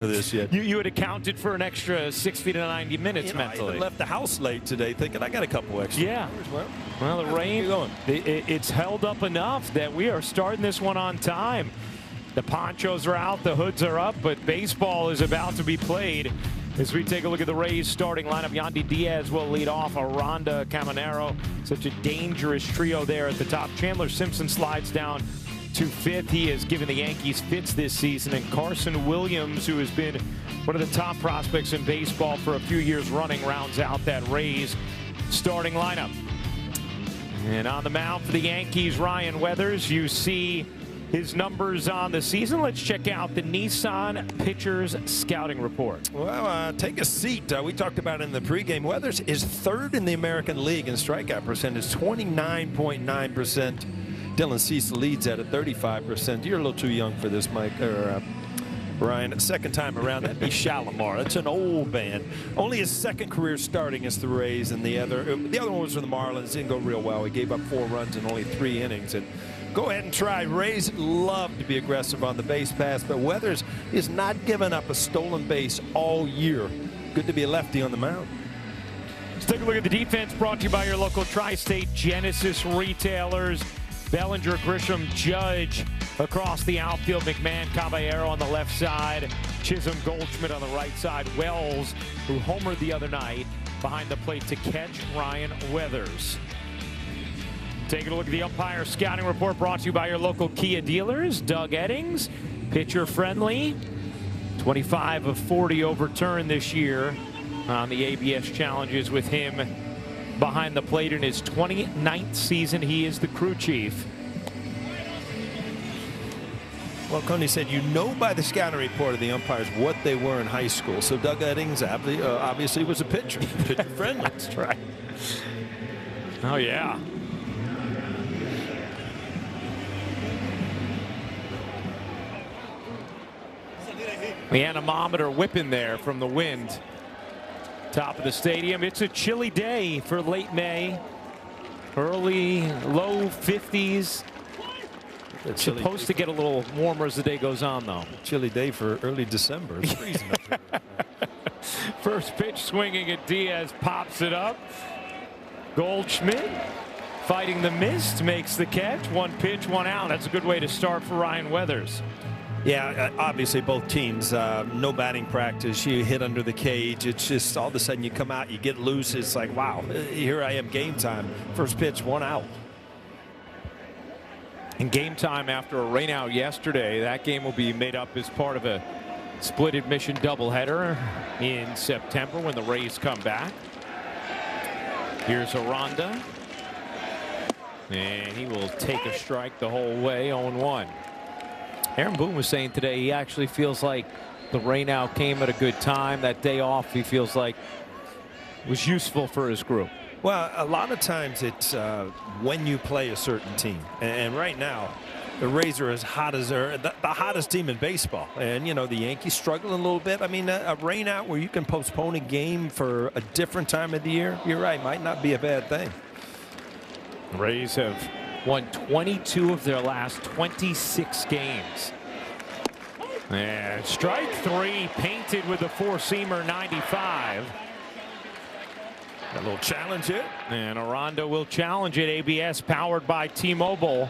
this yet. You had accounted for an extra 60 to 90 minutes mentally. I even left the house late today thinking I got a couple extra. Yeah. Hours. Well, the rain, it's held up enough that we are starting this one on time. The ponchos are out, the hoods are up, but baseball is about to be played. As we take a look at the Rays starting lineup, Yandy Diaz will lead off. Aranda, Caminero, such a dangerous trio there at the top. Chandler Simpson slides down to fifth. He has given the Yankees fits this season. And Carson Williams, who has been one of the top prospects in baseball for a few years running, rounds out that Rays starting lineup. And on the mound for the Yankees, Ryan Weathers. You see his numbers on the season. Let's check out the Nissan Pitchers Scouting Report. Well, take a seat. We talked about it in the pregame. Weathers is third in the American League in strikeout percentage, 29.9%. Dylan Cease leads at 35%. You're a little too young for this, Mike, or Ryan. Second time around, that'd be Shalimar. That's an old man. Only his second career starting as the Rays, and the other one was for the Marlins. Didn't go real well. He gave up 4 runs in only 3 innings. And go ahead and try. Rays love to be aggressive on the base pass, but Weathers is not giving up a stolen base all year. Good to be a lefty on the mound. Let's take a look at the defense, brought to you by your local Tri-State Genesis retailers. Bellinger, Grisham, Judge across the outfield. McMahon, Caballero on the left side. Chisholm, Goldschmidt on the right side. Wells, who homered the other night, behind the plate to catch Ryan Weathers. Taking a look at the umpire scouting report, brought to you by your local Kia dealers. Doug Eddings, pitcher friendly. 25 of 40 overturned this year on the ABS challenges with him behind the plate in his 29th season. He is the crew chief. Well, Coney said, you know by the scouting report of the umpires what they were in high school. So Doug Eddings obviously was a pitcher. Pitcher friendly. That's right. Oh, yeah. The anemometer whipping there from the wind. Top of the stadium. It's a chilly day for late May. Early low 50s. It's supposed to get a little warmer as the day goes on, though. Chilly day for early December. It's freezing up here. First pitch swinging at Diaz, pops it up. Goldschmidt fighting the mist, makes the catch. 1 pitch, 1 out. That's a good way to start for Ryan Weathers. Yeah, obviously both teams, no batting practice. You hit under the cage. It's just all of a sudden you come out, you get loose. It's like, wow, here I am, game time. First pitch, 1 out. In game time after a rainout yesterday, that game will be made up as part of a split admission doubleheader in September when the Rays come back. Here's Aranda. And he will take a strike the whole way, 0-1. Aaron Boone was saying today he actually feels like the rainout came at a good time. That day off, he feels like was useful for his group. Well, a lot of times it's when you play a certain team. And right now, the Rays are as hot as the hottest team in baseball. And, you know, the Yankees struggling a little bit. I mean, a rainout where you can postpone a game for a different time of the year, you're right, might not be a bad thing. The Rays have won 22 of their last 26 games. And strike 3, painted with a 4-seamer 95. A little challenge here. And Aranda will challenge it. ABS powered by T-Mobile.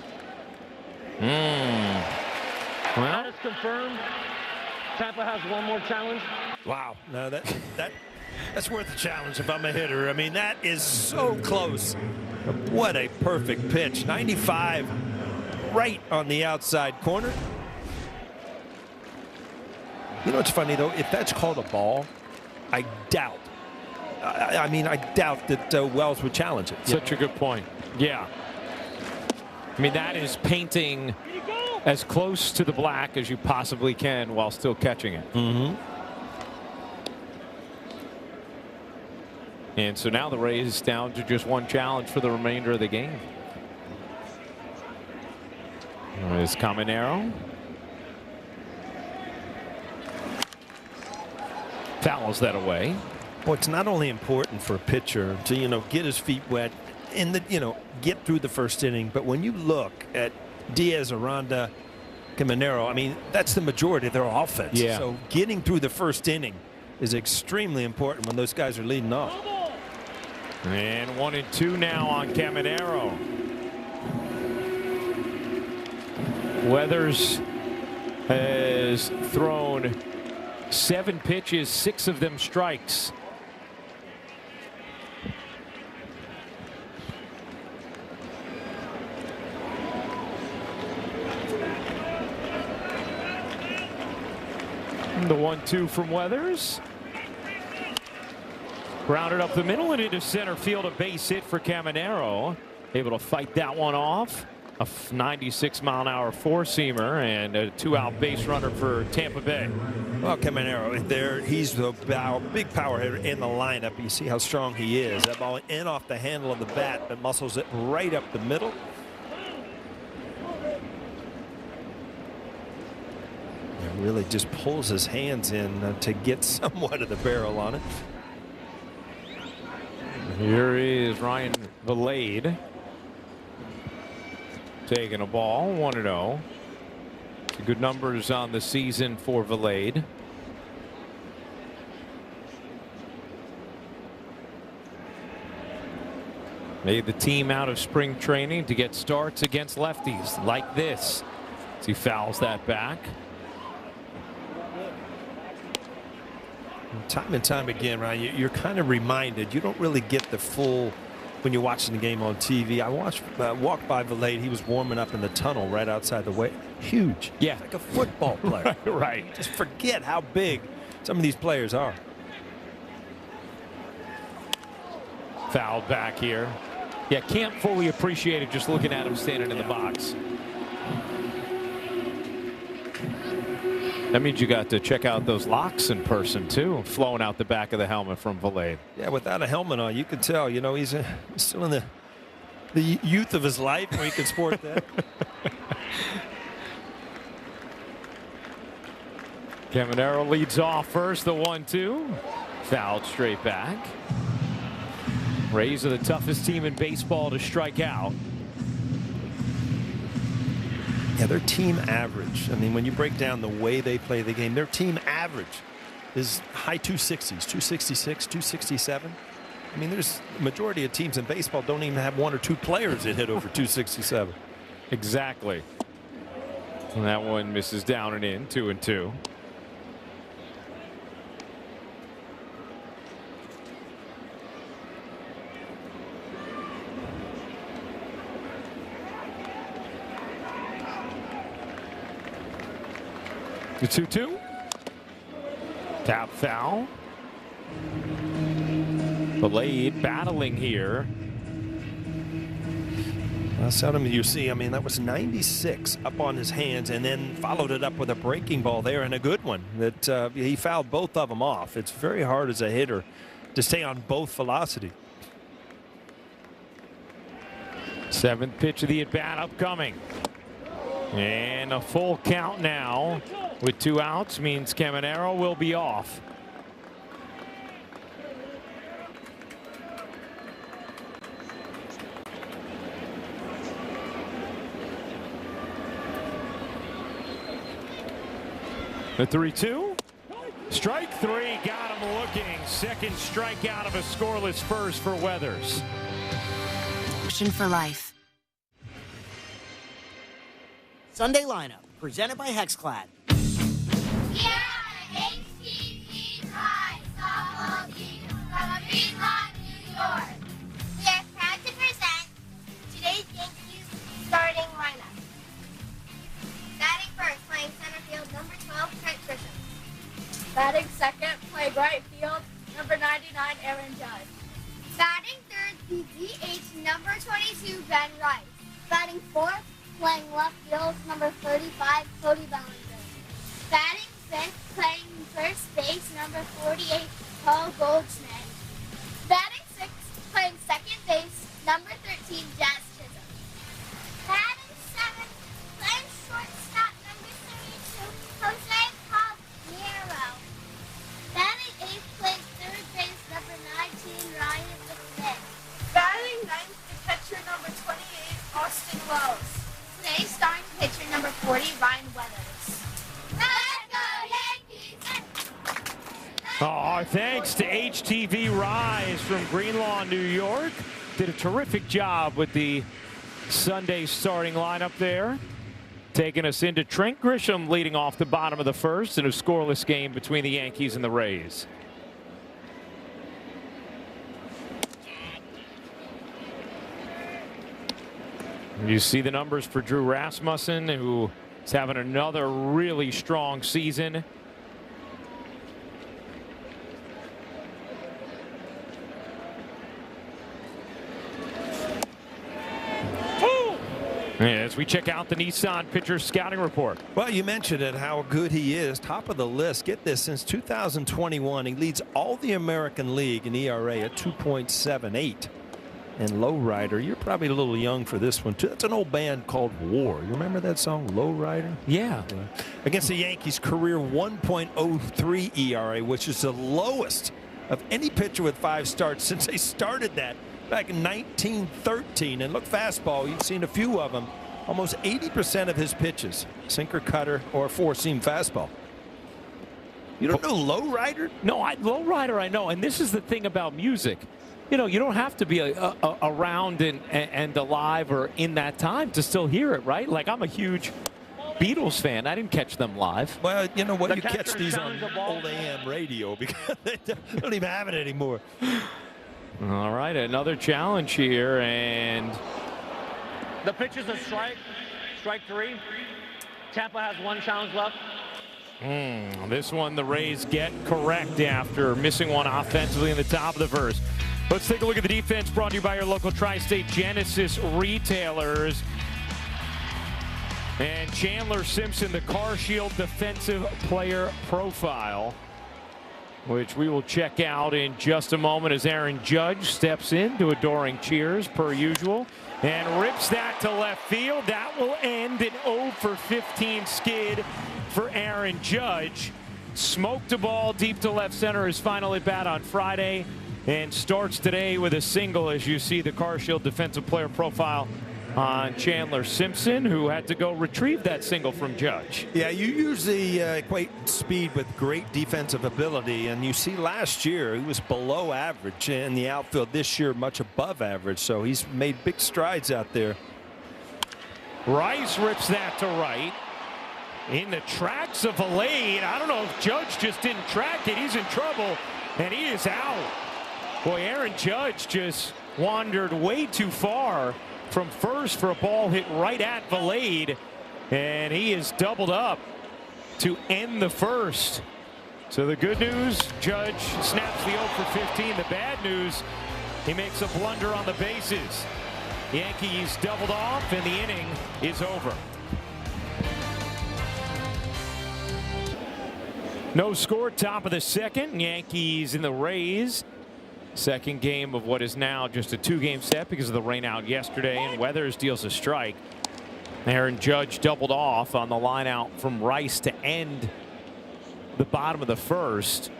Well, that is confirmed. Tampa has 1 more challenge. Wow. No, that's worth a challenge if I'm a hitter. I mean, that is so close. What a perfect pitch. 95 right on the outside corner. You know what's funny, though? If that's called a ball, I doubt. I mean, I doubt that Wells would challenge it. Such a good point. Yeah. I mean, that is painting as close to the black as you possibly can while still catching it. Mm-hmm. And so now the Rays down to just 1 challenge for the remainder of the game. There's Caminero. Fouls that away. Well, it's not only important for a pitcher to, you know, get his feet wet and, get through the first inning, but when you look at Diaz, Aranda, Caminero, I mean, that's the majority of their offense. Yeah. So getting through the first inning is extremely important when those guys are leading off. And 1-2 now on Caminero. Weathers has thrown 7 pitches, 6 of them strikes. The 1-2 from Weathers. Grounded up the middle and into center field, a base hit for Caminero. Able to fight that one off. A 96-mile-an-hour four-seamer and a 2-out base runner for Tampa Bay. Well, Caminero, there, he's the big power hitter in the lineup. You see how strong he is. That ball in off the handle of the bat, but muscles it right up the middle. It really just pulls his hands in to get somewhat of the barrel on it. Here is Ryan Valade. Taking a ball, 1-0. Good numbers on the season for Valade. Made the team out of spring training to get starts against lefties like this. As he fouls that back. Time and time again, Ryan, you're kind of reminded you don't really get the full when you're watching the game on TV. I walked by Valade. He was warming up in the tunnel right outside the way. Huge. Yeah. Like a football player. Right. Just forget how big some of these players are. Fouled back here. Yeah, can't fully appreciate it just looking at him standing in the box. That means you got to check out those locks in person too, flowing out the back of the helmet from Valade. Yeah, without a helmet on, you could tell. You know, he's still in the youth of his life where he can sport that. Caminero leads off first, the 1-2. Fouled straight back. Rays are the toughest team in baseball to strike out. Yeah, their team average. I mean, when you break down the way they play the game, their team average is high 260s, 266, 267. I mean, there's the majority of teams in baseball don't even have 1 or 2 players that hit over 267. Exactly. And that one misses down and in, 2-2. The 2-2. Tap foul. Valade battling here. Seldom you see. I mean, that was 96 up on his hands and then followed it up with a breaking ball there and a good one that he fouled both of them off. It's very hard as a hitter to stay on both velocity. 7th pitch of the at bat upcoming. And a full count now with 2 outs means Caminero will be off. The 3-2. Strike 3 got him looking. 2nd strikeout of a scoreless first for Weathers. For life. Sunday lineup presented by Hexclad. We are proud to present today's Yankees starting lineup. Batting first, playing center field, number 12, Trent Grisham. Batting second, playing right field, number 99, Aaron Judge. Batting third, the DH, number 22, Ben Rice. Batting fourth, playing left field, number 35, Cody Bellinger. Batting fifth, playing first base, number 48, Paul Goldschmidt. Batting sixth, playing second base, number 13, Jazz Chisholm. Batting seventh, playing shortstop, number 32, Jose Palmero. Batting eighth, playing third base, number 19, Ryan McMahon. Batting ninth, the catcher, number 28, Austin Wells. Today's starting pitcher, number 40, Ryan Weathers. Oh, thanks to HTV Rise from Greenlaw, New York. Did a terrific job with the Sunday starting lineup there. Taking us into Trent Grisham leading off the bottom of the first in a scoreless game between the Yankees and the Rays. You see the numbers for Drew Rasmussen, who is having another really strong season. As we check out the Nissan pitcher scouting report. Well, you mentioned it, how good he is. Top of the list. Get this, since 2021, he leads all the American League in ERA at 2.78. And Lowrider, you're probably a little young for this one, too. That's an old band called War. You remember that song, Lowrider? Yeah. Against the Yankees, career 1.03 ERA, which is the lowest of any pitcher with 5 starts since they started that back in 1913. And look, fastball, you've seen a few of them. Almost 80% of his pitches, sinker, cutter, or four-seam fastball. You don't know Lowrider? No, Lowrider I know. And this is the thing about music. You know, you don't have to be around and alive or in that time to still hear it, right? Like, I'm a huge Beatles fan. I didn't catch them live. Well, you know what? You catch these on old AM radio because they don't even have it anymore. All right, another challenge here, and The pitch is a strike. Strike 3. Tampa has 1 challenge left. This one the Rays get correct after missing one offensively in the top of the first. Let's take a look at the defense brought to you by your local Tri-State Genesis retailers. And Chandler Simpson, the Car Shield defensive player profile, which we will check out in just a moment as Aaron Judge steps in to adoring cheers per usual and rips that to left field. That will end an 0 for 15 skid for Aaron Judge. Smoked a ball deep to left center, his final at bat on Friday, and starts today with a single, as you see the Car Shield defensive player profile on Chandler Simpson, who had to go retrieve that single from Judge. Yeah, you usually equate speed with great defensive ability, and you see last year he was below average in the outfield. This year much above average, so he's made big strides out there. Rice rips that to right. In the tracks of Valade. I don't know if Judge just didn't track it. He's in trouble, and he is out. Boy, Aaron Judge just wandered way too far from first for a ball hit right at Valade, and he is doubled up to end the first. So the good news, Judge snaps the 0 for 15. The bad news, he makes a blunder on the bases. Yankees doubled off, and the inning is over. No score, top of the second. Yankees and the Rays. Second game of what is now just a 2-game set because of the rain out yesterday, and Weathers deals a strike. Aaron Judge doubled off on the line out from Rice to end the bottom of the first.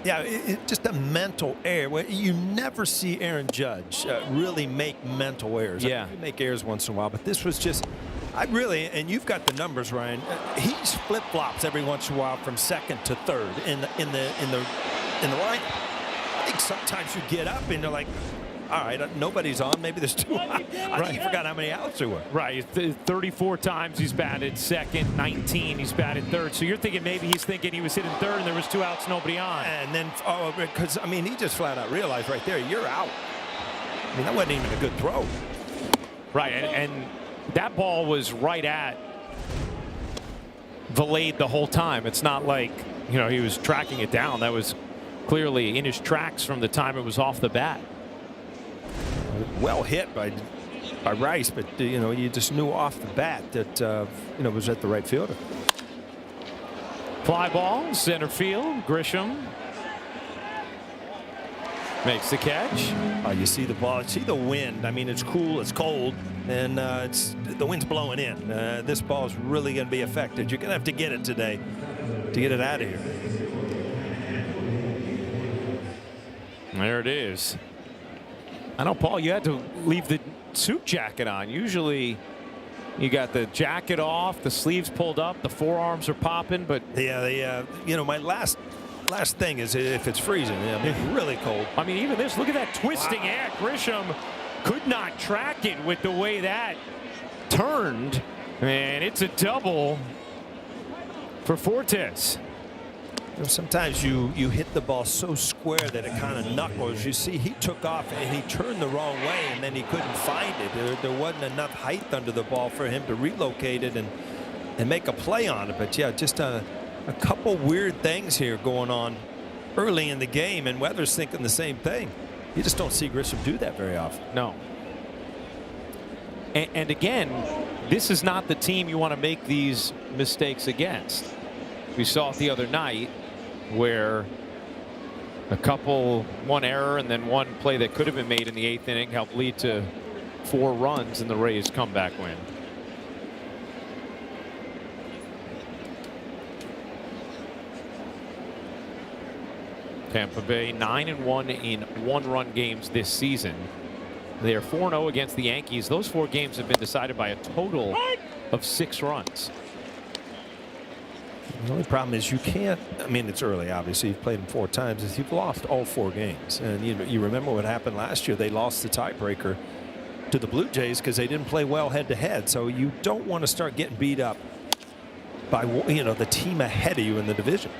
Yeah, just a mental error. You never see Aaron Judge really make mental errors. Yeah. I mean, you make errors once in a while, but this was just, and you've got the numbers, Ryan. He's flip-flops every once in a while from second to third in the line. I think sometimes you get up and you're like, all right, nobody's on. Maybe there's 2 out. I think you forgot how many outs there were. Right. 34 times he's batted second, 19 he's batted third. So you're thinking maybe he's thinking he was hitting third and there was 2 outs, nobody on. And then, because, I mean, he just flat out realized right there, you're out. I mean, that wasn't even a good throw. Right. And that ball was right at Valade the whole time. It's not like, you know, he was tracking it down. That was clearly in his tracks from the time it was off the bat. Well hit by Rice, but you know, you just knew off the bat that you know, was at the right fielder. Fly ball, center field. Grisham makes the catch. You see the ball, see the wind. I mean, it's cool, it's cold, and the wind's blowing in. This ball is really going to be affected. You're going to have to get it today to get it out of here. There it is. I know, Paul, you had to leave the suit jacket on. Usually you got the jacket off, the sleeves pulled up, the forearms are popping, but yeah, you know, my last last thing is if it's freezing. I mean, really cold. I mean, even this, look at that twisting act. Grisham could not track it with the way that turned. And it's a double for Fortes. Sometimes you hit the ball so square that it kind of knuckles. You see, he took off and he turned the wrong way, and then he couldn't find it. There wasn't enough height under the ball for him to relocate it and make a play on it. But yeah, just a couple weird things here going on early in the game, and Weathers thinking the same thing. You just don't see Grisham do that very often. No. And again, this is not the team you want to make these mistakes against. We saw it the other night where one error and then one play that could have been made in the 8th inning helped lead to 4 runs in the Rays' comeback win. Tampa Bay 9-1 in 1-run games this season. They are 4-0 against the Yankees. Those 4 games have been decided by a total of 6 runs. The only problem is you can't. I mean, it's early, obviously. You've played them 4 times. Is you've lost all 4 games. And you remember what happened last year. They lost the tiebreaker to the Blue Jays because they didn't play well head-to-head. So you don't want to start getting beat up by the team ahead of you in the division.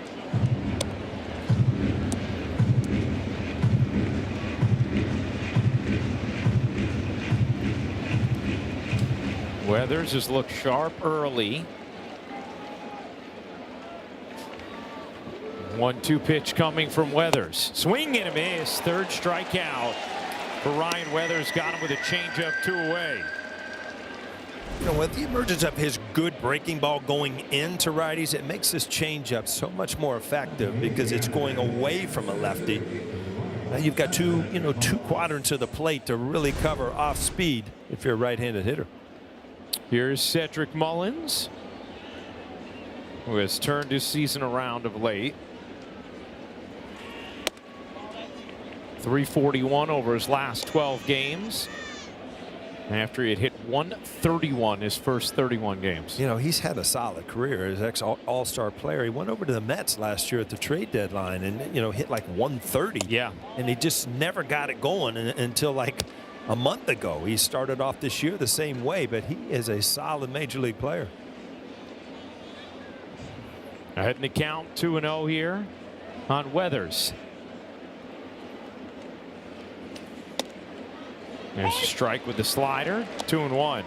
Weathers has looked sharp early. 1-2 pitch coming from Weathers. Swing and a miss. 3rd strikeout for Ryan Weathers. Got him with a changeup, 2 away. With the emergence of his good breaking ball going into righties, it makes this changeup so much more effective because it's going away from a lefty. Now you've got two quadrants of the plate to really cover off speed if you're a right-handed hitter. Here's Cedric Mullins, who has turned his season around of late. 341 over his last 12 games after he had hit 131 his first 31 games. He's had a solid career as ex-all-star player. He went over to the Mets last year at the trade deadline and hit like 130. Yeah. And he just never got it going until like a month ago. He started off this year the same way, but he is a solid major league player. Ahead in the count, 2-0 here on Weathers. There's a strike with the slider. 2-1.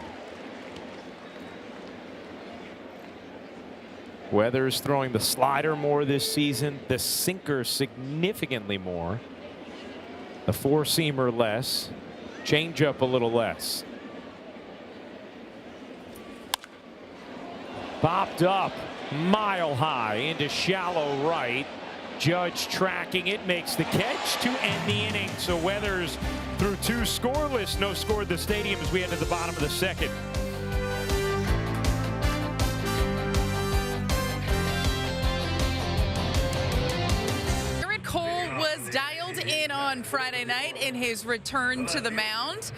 Weathers throwing the slider more this season, the sinker significantly more, the 4-seamer less, changeup a little less. Popped up mile high into shallow right. Judge tracking it, makes the catch to end the inning. So Weathers through 2 scoreless, no score at the stadium as we head to the bottom of the 2nd. Dialed in on Friday night in his return to the mound.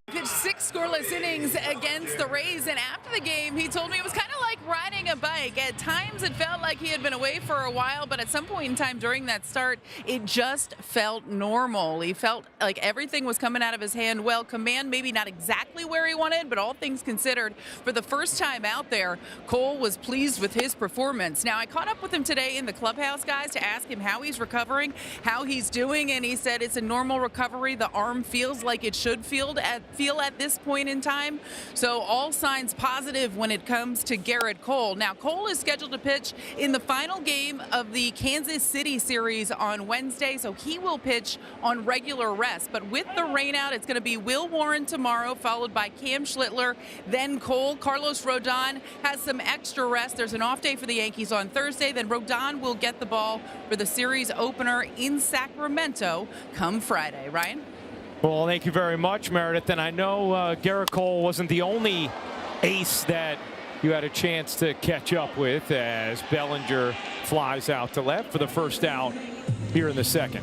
Pitched 6 scoreless innings against the Rays, and after the game he told me it was kind of like riding a bike. At times it felt like he had been away for a while, but at some point in time during that start it just felt normal. He felt like everything was coming out of his hand well. Command maybe not exactly where he wanted, but all things considered, for the first time out there, Cole was pleased with his performance. Now I caught up with him today in the clubhouse, guys, to ask him how he's recovering, how he's doing, and he said it's a normal recovery. The arm feels like it should feel at this point in time. So all signs positive when it comes to Garrett Cole. Now Cole is scheduled to pitch in the final game of the Kansas City series on Wednesday, so he will pitch on regular rest. But with the rain out, it's going to be Will Warren tomorrow, followed by Cam Schlittler, then Cole. Carlos Rodon has some extra rest. There's an off day for the Yankees on Thursday. Then Rodon will get the ball for the series opener in Sacramento come Friday. Ryan? Well, thank you very much, Meredith. And I know Garrett Cole wasn't the only ace that you had a chance to catch up with as Bellinger flies out to left for the first out here in the 2nd.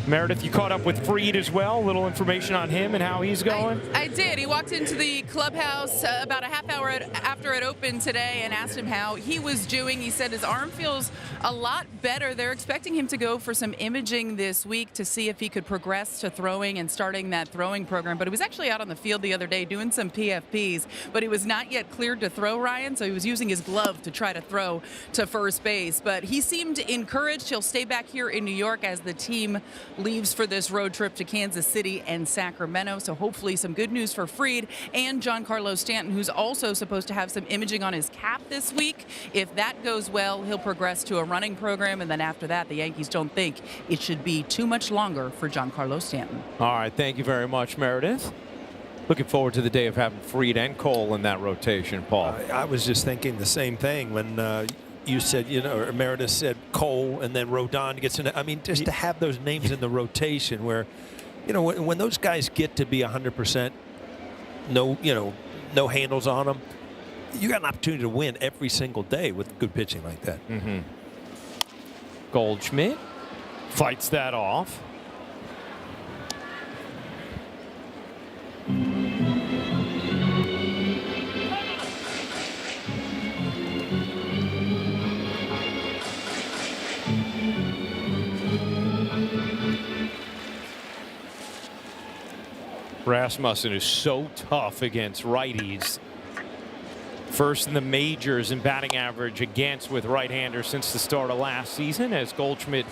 Meredith, you caught up with Fried as well. A little information on him and how he's going. I did. He walked into the clubhouse about a half hour after it opened today and asked him how he was doing. He said his arm feels a lot better. They're expecting him to go for some imaging this week to see if he could progress to throwing and starting that throwing program. But he was actually out on the field the other day doing some PFPs, but he was not yet cleared to throw, Ryan, so he was using his glove to try to throw to first base. But he seemed encouraged. He'll stay back here in New York as the team leaves for this road trip to Kansas City and Sacramento. So hopefully some good news for Fried and Giancarlo Stanton, who's also supposed to have some imaging on his cap this week. If that goes well, he'll progress to a running program. And then after that, the Yankees don't think it should be too much longer for Giancarlo Stanton. All right. Thank you very much, Meredith. Looking forward to the day of having Fried and Cole in that rotation, Paul. I was just thinking the same thing when you said, or Meredith said Cole and then Rodon gets in. I mean, just to have those names in the rotation where, when those guys get to be 100%, no handles on them, you got an opportunity to win every single day with good pitching like that. Goldschmidt fights that off. Rasmussen is so tough against righties. First in the majors in batting average against with right-handers since the start of last season, as Goldschmidt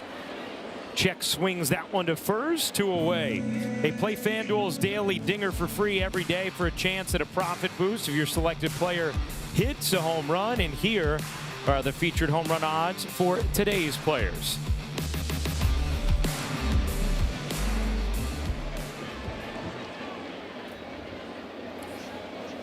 check swings that one to first, 2 away. They play FanDuel's daily dinger for free every day for a chance at a profit boost if your selected player hits a home run. And here are the featured home run odds for today's players.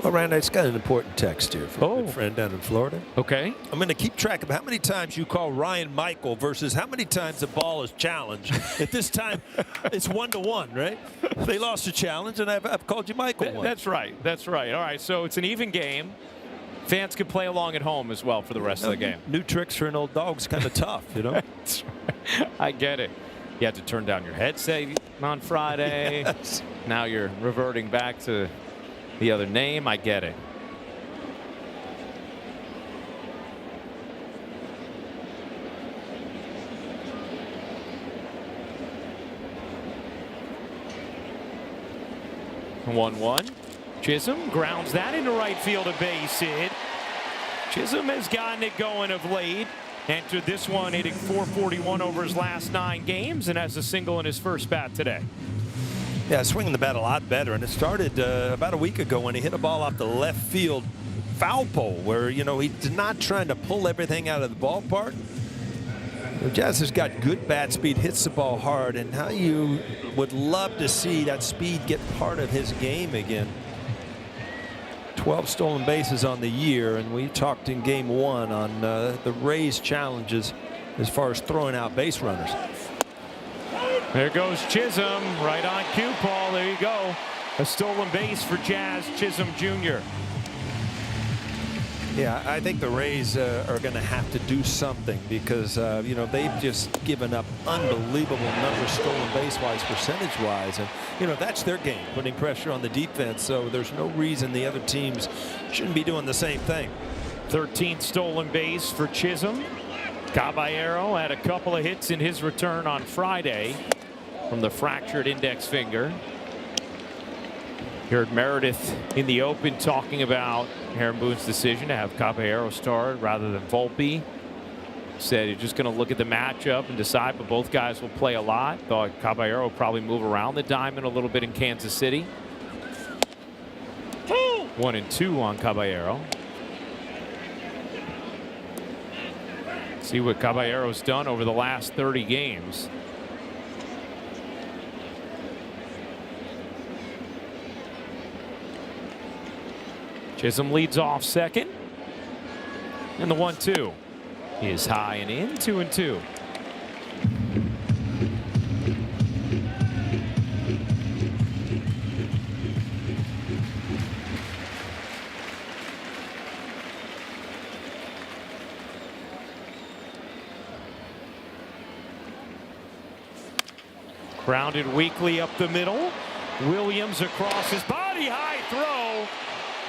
Well, Randy, I just got an important text here from a good friend down in Florida. Okay. I'm going to keep track of how many times you call Ryan Michael versus how many times the ball is challenged. At this time, it's 1-1, right? They lost a challenge, and I've called you Michael once. That's right. That's right. All right, so it's an even game. Fans can play along at home as well for the rest of the game. New tricks for an old dog's kind of tough, That's right. I get it. You had to turn down your headset on Friday. Yes. Now you're reverting back to the other name. I get it. One. Chisholm grounds that into right field, a base hit. Chisholm has gotten it going of late. Entered this one hitting .441 over his last 9 games and has a single in his first bat today. Yeah, swinging the bat a lot better, and it started about a week ago when he hit a ball off the left field foul pole where, he's not trying to pull everything out of the ballpark. Jazz has got good bat speed, hits the ball hard, and how you would love to see that speed get part of his game again. 12 stolen bases on the year, and we talked in game 1 on the Rays' challenges as far as throwing out base runners. There goes Chisholm, right on cue, Paul. There you go. A stolen base for Jazz Chisholm Jr. Yeah, I think the Rays are going to have to do something because, they've just given up unbelievable numbers stolen base-wise, percentage-wise. And, that's their game, putting pressure on the defense. So there's no reason the other teams shouldn't be doing the same thing. 13th stolen base for Chisholm. Caballero had a couple of hits in his return on Friday from the fractured index finger. You heard Meredith in the open talking about Aaron Boone's decision to have Caballero start rather than Volpe. Said you're just going to look at the matchup and decide, but both guys will play a lot. Thought Caballero will probably move around the diamond a little bit in Kansas City. 1-2 on Caballero. See what Caballero's done over the last 30 games. Chisholm leads off second. And the 1-2 is high and in, 2-2. Grounded weakly up the middle. Williams across his body, high throw,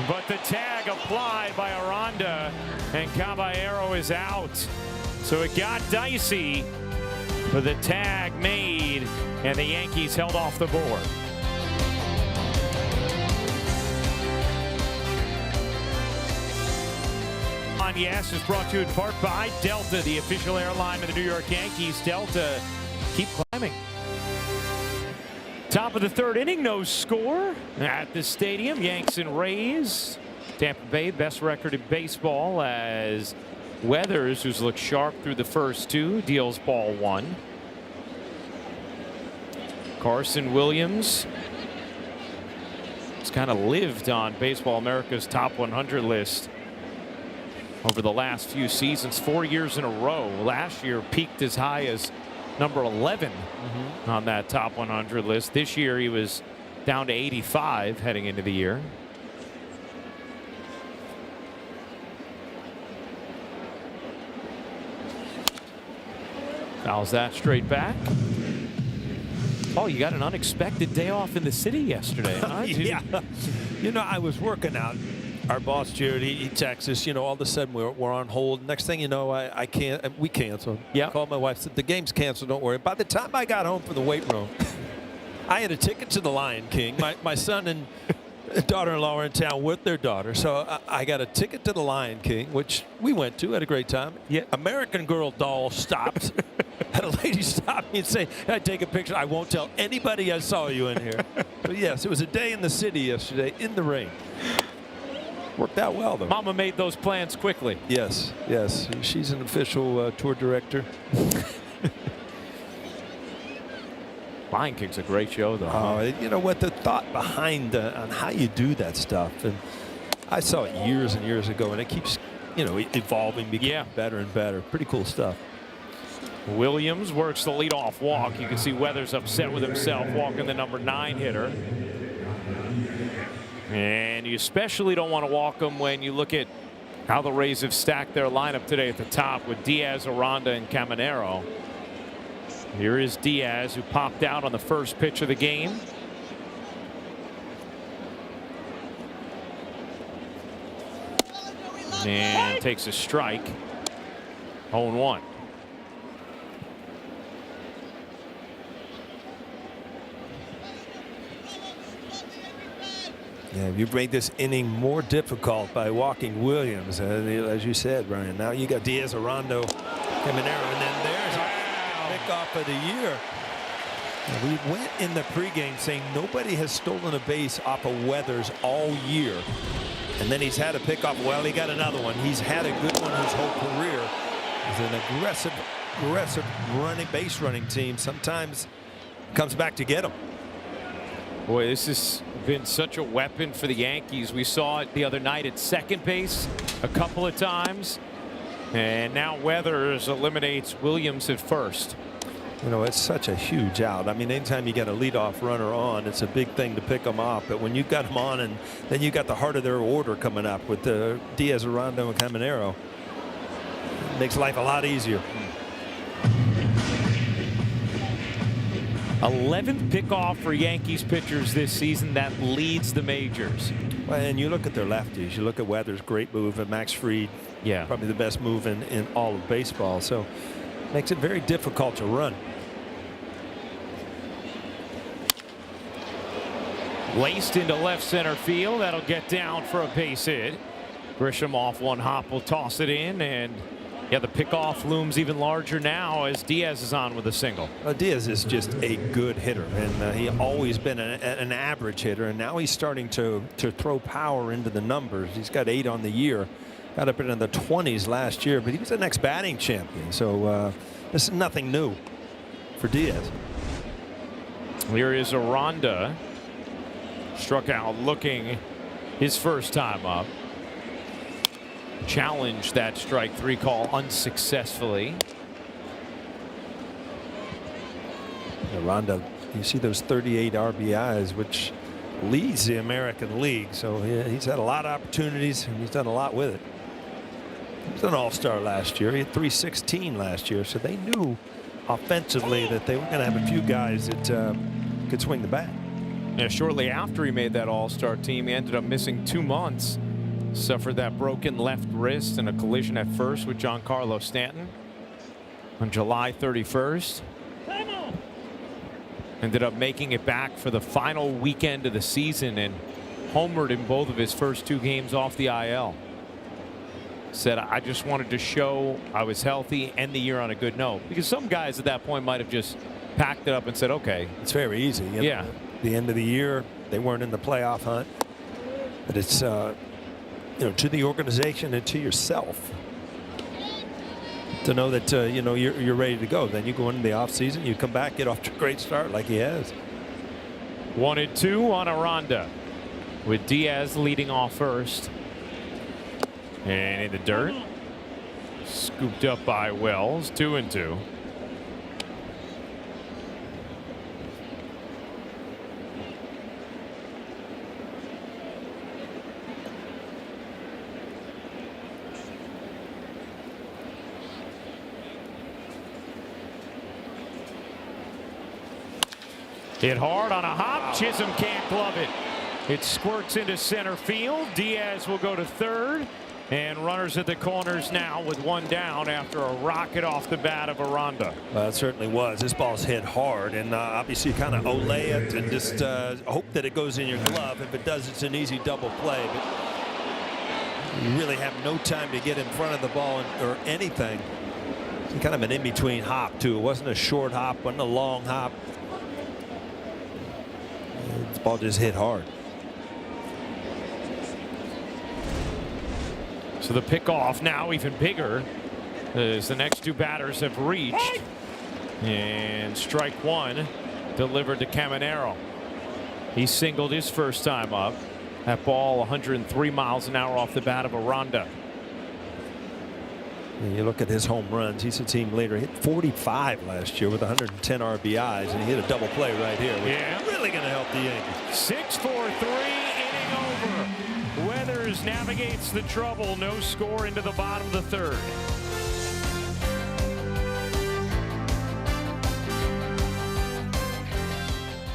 but the tag applied by Aranda, and Caballero is out. So it got dicey, but the tag made, and the Yankees held off the board. Yes is brought to you in part by Delta, the official airline of the New York Yankees. Delta, keep climbing. Top of the third inning, no score at the stadium. Yanks and Rays. Tampa Bay, best record in baseball, as Weathers, who's looked sharp through the first two, deals ball one. Carson Williams has kind of lived on Baseball America's top 100 list over the last few seasons, 4 years in a row. Last year peaked as high as number 11 on that top 100 list. This year he was down to 85 heading into the year. Fouls that straight back. Oh, you got an unexpected day off in the city yesterday, huh? Yeah. You know, I was working out. Our boss, Jared, he texts us, you know, all of a sudden we're on hold. Next thing you know, we canceled. Yeah. Called my wife, said, the game's canceled, don't worry. By the time I got home from the weight room, I had a ticket to the Lion King. My son and daughter-in-law were in town with their daughter. So I got a ticket to the Lion King, which we went to, had a great time. Yeah. American Girl doll stopped. Had a lady stop me and say, "Can I take a picture? I won't tell anybody I saw you in here." But yes, it was a day in the city yesterday in the rain. Worked out well, though. Mama made those plans quickly. Yes, yes. She's an official tour director. Lion King's a great show, though. You know what? The thought behind on how you do that stuff, and I saw it years and years ago, and it keeps, you know, evolving, becoming better and better. Pretty cool stuff. Williams works the leadoff walk. You can see Weathers upset with himself walking the number 9 hitter. And you especially don't want to walk them when you look at how the Rays have stacked their lineup today at the top with Diaz, Aranda, and Caminero. Here is Diaz, who popped out on the first pitch of the game. And takes a strike. 0-1. Yeah, you've made this inning more difficult by walking Williams, as you said, Brian. Now you got Diaz, Aranda, Caminero, and then there's a pickoff of the year. We went in the pregame saying nobody has stolen a base off of Weathers all year. And then he's had a pickoff. Well, he got another one. He's had a good one his whole career. He's an aggressive base running team. Sometimes comes back to get him. Boy, this has been such a weapon for the Yankees. We saw it the other night at second base a couple of times. And now Weathers eliminates Williams at first. You know, it's such a huge out. I mean, anytime you get a leadoff runner on, it's a big thing to pick them off. But when you've got them on, and then you got the heart of their order coming up with Diaz, Aranda, and Caminero, it makes life a lot easier. 11th pickoff for Yankees pitchers this season. That leads the majors. Well, and you look at their lefties. You look at Weathers' great move, and Max Fried, probably the best move in all of baseball. So makes it very difficult to run. Laced into left center field. That'll get down for a base hit. Grisham off one hop will toss it in, and the pickoff looms even larger now as Diaz is on with a single. Diaz is just a good hitter, and he always been an average hitter, and now he's starting to throw power into the numbers. He's got 8 on the year. Got up into the 20s last year, but he was the next batting champion. So this is nothing new for Diaz. Here is Aranda. Struck out looking his first time up. Challenged that strike 3 call unsuccessfully. Aranda, you see those 38 RBIs, which leads the American League. So he's had a lot of opportunities, and he's done a lot with it. He was an all-star last year. He had 316 last year, so they knew offensively that they were going to have a few guys that could swing the bat. Yeah, shortly after he made that All-Star team, he ended up missing 2 months. Suffered that broken left wrist in a collision at first with Giancarlo Stanton on July 31st. Ended up making it back for the final weekend of the season and homered in both of his first 2 games off the IL. Said, I just wanted to show I was healthy, end the year on a good note. Because some guys at that point might have just packed it up and said, okay. It's very easy. Yeah. The end of the year, they weren't in the playoff hunt. But it's, you know, to the organization and to yourself to know that, you know, you're ready to go. Then you go into the offseason, you come back, get off to a great start like he has. 1-2 on Aranda, with Diaz leading off first. And in the dirt, scooped up by Wells. 2-2. Hit hard on a hop. Chisholm can't glove it. It squirts into center field. Diaz will go to third. And runners at the corners now with 1 down after a rocket off the bat of Aranda. It certainly was. This ball's hit hard, and obviously you kind of olay it and just hope that it goes in your glove. If it does, it's an easy double play. But you really have no time to get in front of the ball or anything. It's kind of an in-between hop, too. It wasn't a short hop, wasn't a long hop. This ball just hit hard. So the pickoff now even bigger as the next 2 batters have reached. And strike 1 delivered to Caminero. He singled his first time up. That ball 103 miles an hour off the bat of Aranda. And you look at his home runs. He's a team leader. He hit 45 last year with 110 RBIs, and he hit a double play right here. Yeah. Really going to help the Yankees. 6-4-3, inning over. Weathers navigates the trouble. No score into the bottom of the third.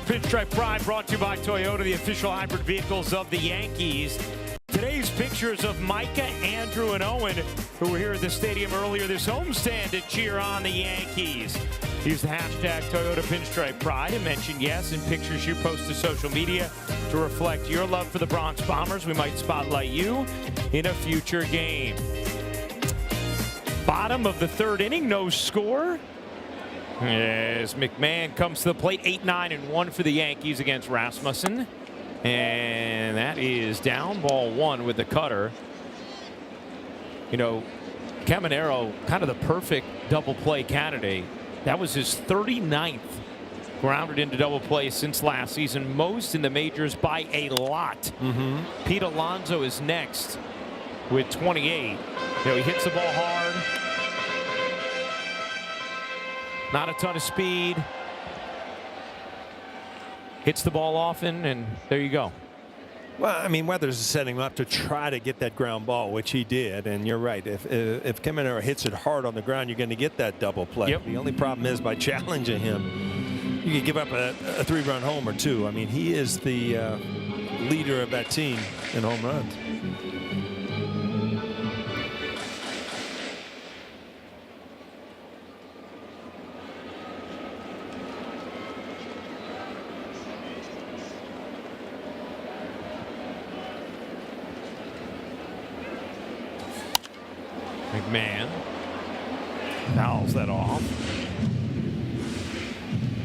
Pinstripe Pride brought to you by Toyota, the official hybrid vehicles of the Yankees. Today's pictures of Micah, Andrew, and Owen, who were here at the stadium earlier this homestand to cheer on the Yankees. Use the hashtag Toyota Pinstripe Pride and mention yes in pictures you post to social media to reflect your love for the Bronx Bombers. We might spotlight you in a future game. Bottom of the third inning, no score. As McMahon comes to the plate, 8-9-1 for the Yankees against Rasmussen. And that is down, ball 1 with the cutter. You know, Caminero, kind of the perfect double play candidate. That was his 39th grounded into double play since last season, most in the majors by a lot. Pete Alonso is next with 28. You know, he hits the ball hard. Not a ton of speed. Hits the ball often, and there you go. Well, I mean, Weathers is setting him up to try to get that ground ball, which he did. And you're right. If Caminero hits it hard on the ground, you're going to get that double play. Yep. The only problem is by challenging him, you can give up a 3-run home or 2. I mean, he is the leader of that team in home runs. McMahon fouls that off.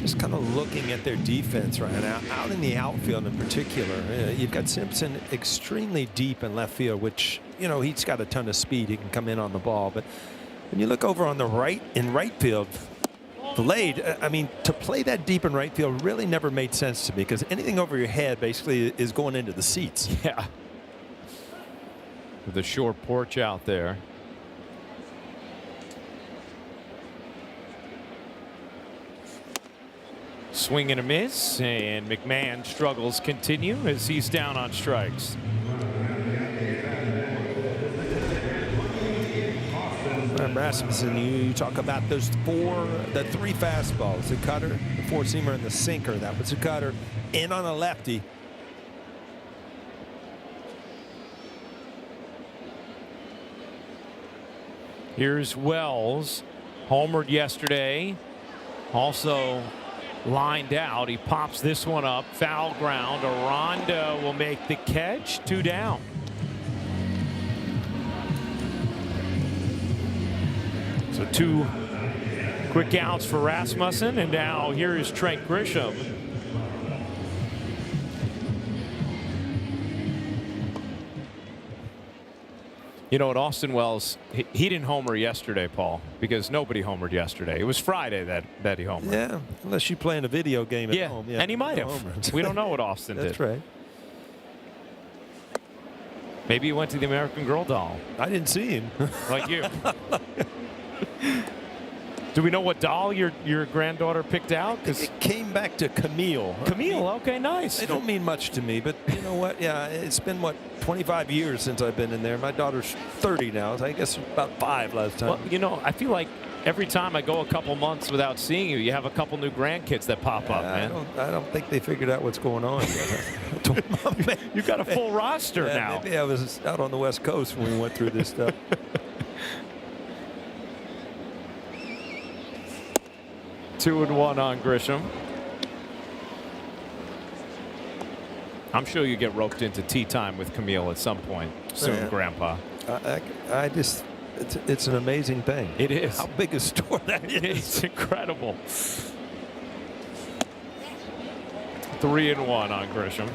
Just kind of looking at their defense right now, out in the outfield in particular. You've got Simpson extremely deep in left field, which, you know, he's got a ton of speed. He can come in on the ball. But when you look over on the right, in right field, Blade, I mean, to play that deep in right field really never made sense to me, because anything over your head basically is going into the seats. Yeah. With the short porch out there. Swing and a miss, and McMahon struggles continue as he's down on strikes. Rasmussen, you talk about the 3 fastballs, the cutter, the 4-seamer, and the sinker. That was the cutter in on a lefty. Here's Wells, homered yesterday, also lined out. He pops this one up, foul ground. Aranda will make the catch, 2 down. So 2 quick outs for Rasmussen, and now here is Trent Grisham. You know, at Austin Wells, he didn't homer yesterday, Paul, because nobody homered yesterday. It was Friday that he homered. Yeah, unless you play in a video game at home. Yeah, and he might have. We don't know what Austin did. That's right. Maybe he went to the American Girl doll. I didn't see him. Like you. Do we know what doll your granddaughter picked out? Because it came back to Camille. Camille, okay, nice. They don't mean much to me, but you know what? Yeah, it's been, 25 years since I've been in there. My daughter's 30 now. So I guess about 5 last time. Well, you know, I feel like every time I go a couple months without seeing you, you have a couple new grandkids that pop up, man. I don't think they figured out what's going on yet. You got a full roster now. Maybe I was out on the West Coast when we went through this stuff. 2-1 on Grisham. I'm sure you get roped into tea time with Camille at some point soon, Grandpa. It's an amazing thing. It is. How big a store that is. It's incredible. 3-1 on Grisham.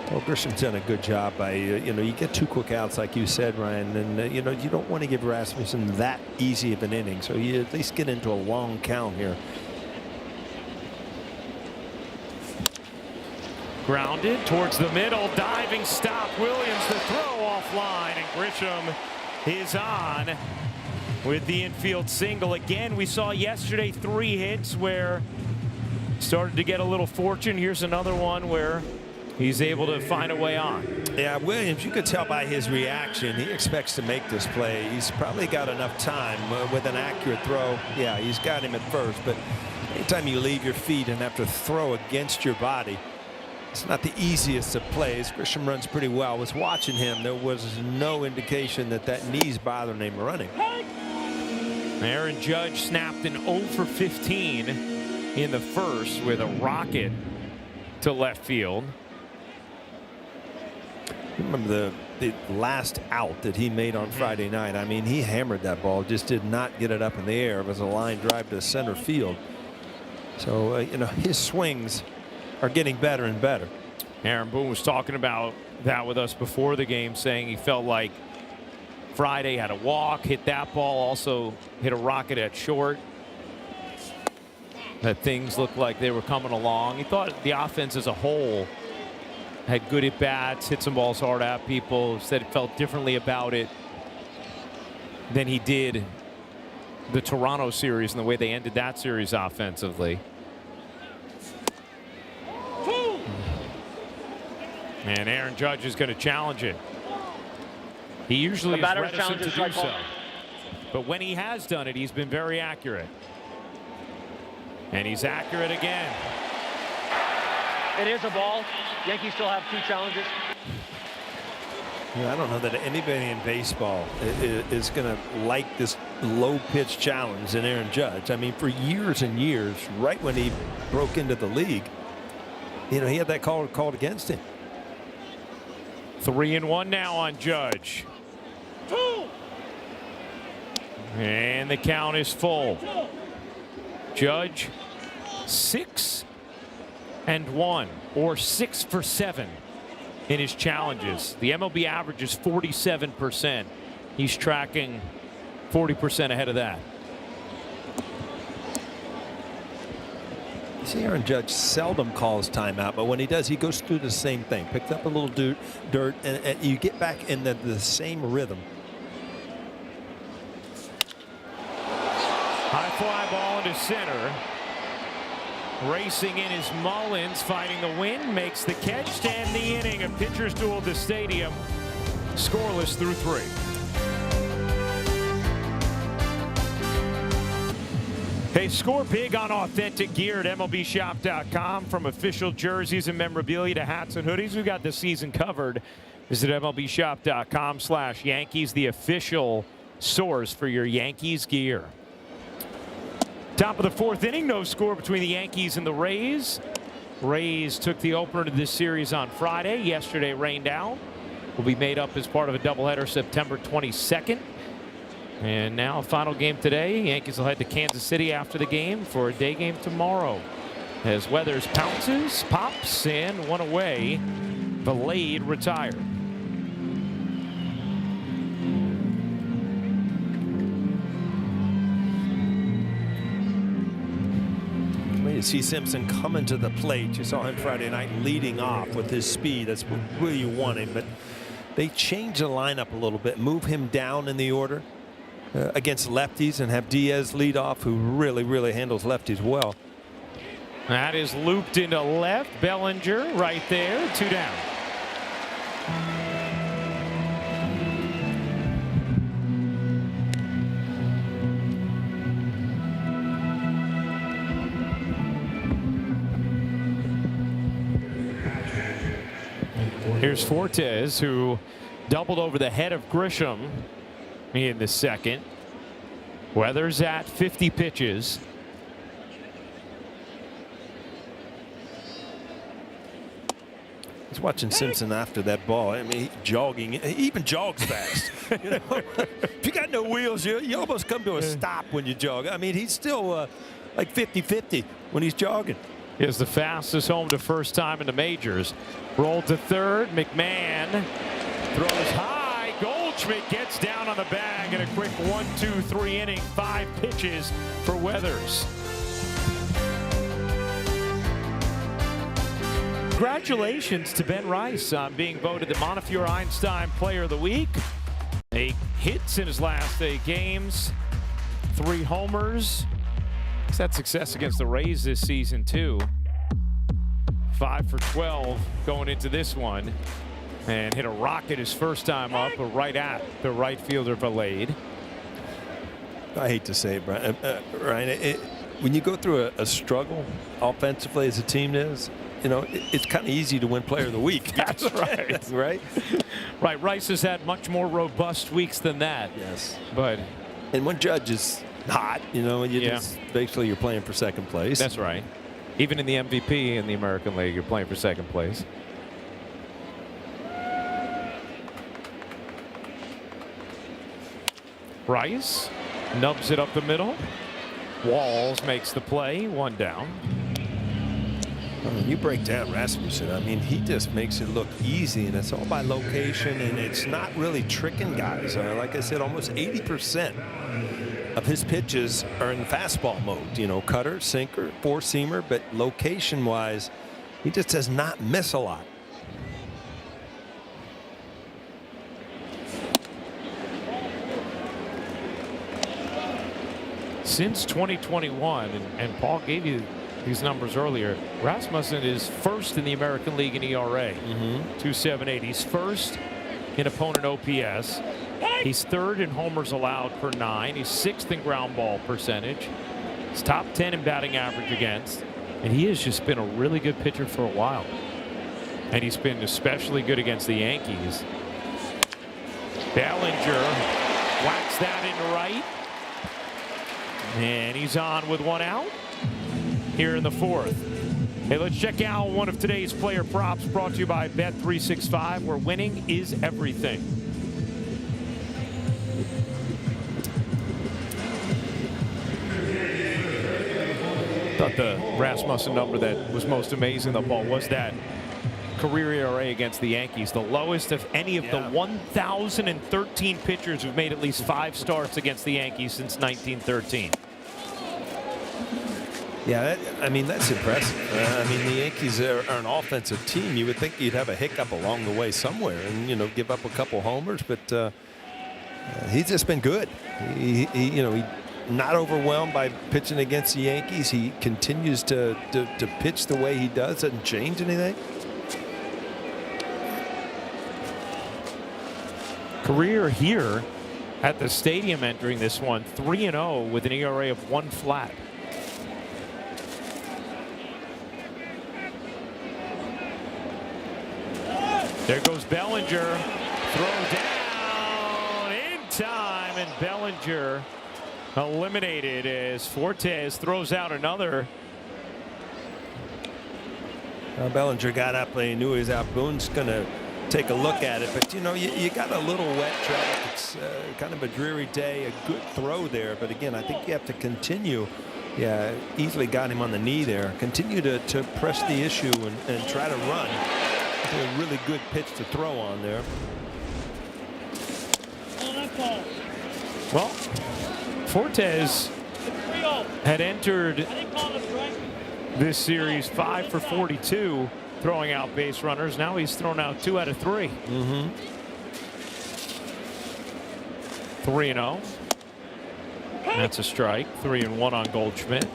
Well, Grisham's done a good job by, you get 2 quick outs like you said, Ryan, and, you don't want to give Rasmussen that easy of an inning, so you at least get into a long count here. Grounded towards the middle, diving stop. Williams the throw offline, and Grisham is on with the infield single. Again, we saw yesterday 3 hits where started to get a little fortune. Here's another one where he's able to find a way on. Yeah, Williams, you could tell by his reaction, he expects to make this play. He's probably got enough time with an accurate throw. Yeah, he's got him at first, but anytime you leave your feet and have to throw against your body, it's not the easiest of plays. Grisham runs pretty well. I was watching him. There was no indication that knee's bothering him running. Aaron Judge snapped an 0 for 15 in the first with a rocket to left field. Remember the last out that he made on Friday night. I mean, he hammered that ball, just did not get it up in the air. It was a line drive to center field. So, his swings are getting better and better. Aaron Boone was talking about that with us before the game, saying he felt like Friday had a walk, hit that ball, also hit a rocket at short. That things looked like they were coming along. He thought the offense as a whole had good at bats, hit some balls hard at people, said it felt differently about it than he did the Toronto series and the way they ended that series offensively. And Aaron Judge is going to challenge it. He usually is reticent to do so. But when he has done it, he's been very accurate. And he's accurate again. It is a ball. Yankees still have 2 challenges. Yeah, I don't know that anybody in baseball is going to like this low pitch challenge in Aaron Judge. I mean, for years and years, right when he broke into the league, he had that call called against him. 3-1 now on Judge. And the count is full. Judge 6-1, or 6 for 7 in his challenges. The MLB average is 47%. He's tracking 40% ahead of that. You see, Aaron Judge seldom calls timeout, but when he does, he goes through the same thing. Picks up a little dirt, and you get back in the same rhythm. High fly ball into center. Racing in is Mullins, fighting the wind, makes the catch, and the inning. A pitcher's duel at the stadium. Scoreless through 3. Hey, score big on authentic gear at MLBshop.com. From official jerseys and memorabilia to hats and hoodies, we've got the season covered. Visit MLBshop.com/Yankees, the official source for your Yankees gear. Top of the fourth inning, no score between the Yankees and the Rays. Rays took the opener to this series on Friday. Yesterday rained out. Will be made up as part of a doubleheader September 22nd. And now a final game today. Yankees will head to Kansas City after the game for a day game tomorrow. As Weathers pounces, pops, and one away. Valade retired. Way to see Simpson coming to the plate. You saw him Friday night leading off with his speed. That's where you want him. But they change the lineup a little bit, move him down in the order against lefties, and have Diaz lead off, who really handles lefties well. That is looped into left. Bellinger right there. 2 down. Here's Fortes, who doubled over the head of Grisham in the second. Weathers at 50 pitches. I was watching Simpson after that ball. I mean, jogging. He even jogs fast. You know? If you got no wheels, you almost come to a stop when you jog. I mean, he's still like 50-50 when he's jogging. Is the fastest home to first time in the majors. Rolled to third. McMahon throws high. Goldschmidt gets down on the bag in a quick 1-2-3 inning. 5 pitches for Weathers. Congratulations to Ben Rice on being voted the Montefiore Einstein Player of the Week. 8 hits in his last 8 games. 3 homers. He's had success against the Rays this season too. 5 for 12 going into this one, and hit a rocket his first time up, but right at the right fielder Valade. I hate to say it, Ryan. When you go through a struggle offensively as a team is, you know, it's kind of easy to win Player of the Week. That's right. Right? Right. Rice has had much more robust weeks than that. Yes. But and when Judge is hot, you know, and you just basically you're playing for second place. That's right. Even in the MVP in the American League, you're playing for second place. Rice nubs it up the middle. Walls makes the play. 1 down. I mean, you break down Rasmussen. I mean, he just makes it look easy, and it's all by location, and it's not really tricking guys. Like I said, almost 80% of his pitches are in fastball mode. You know, cutter, sinker, four-seamer, but location-wise, he just does not miss a lot. Since 2021, and Paul gave you these numbers earlier, Rasmussen is first in the American League in ERA, 2.78. He's first in opponent OPS. He's third in homers allowed per 9. He's 6th in ground ball percentage. He's top 10 in batting average against. And he has just been a really good pitcher for a while. And he's been especially good against the Yankees. Bellinger whacks that into right. And he's on with 1 out here in the 4th. Hey, let's check out one of today's player props brought to you by Bet365, where winning is everything. Thought the Rasmussen number that was most amazing, though, Paul, was that career ERA against the Yankees, the lowest of any of the 1,013 pitchers who've made at least 5 starts against the Yankees since 1913. Yeah, I mean, that's impressive. I mean, the Yankees are an offensive team. You would think you'd have a hiccup along the way somewhere and, you know, give up a couple homers, but he's just been good. He not overwhelmed by pitching against the Yankees. He continues to pitch the way he does. Doesn't change anything. Career here at the stadium entering this one, 3-0 with an ERA of 1 flat. There goes Bellinger. Throw down in time, and Bellinger eliminated as Fortes throws out another. Bellinger got up. He knew he was out. Boone's going to take a look at it, but you know, you got a little wet track. It's kind of a dreary day. A good throw there, but again, I think you have to continue. Yeah, easily got him on the knee there. Continue to press the issue and try to run. A really good pitch to throw on there. Well, Fortes had entered this series 5 for 42, throwing out base runners. Now he's thrown out 2 out of 3. 3-0. That's a strike. 3-1 on Goldschmidt.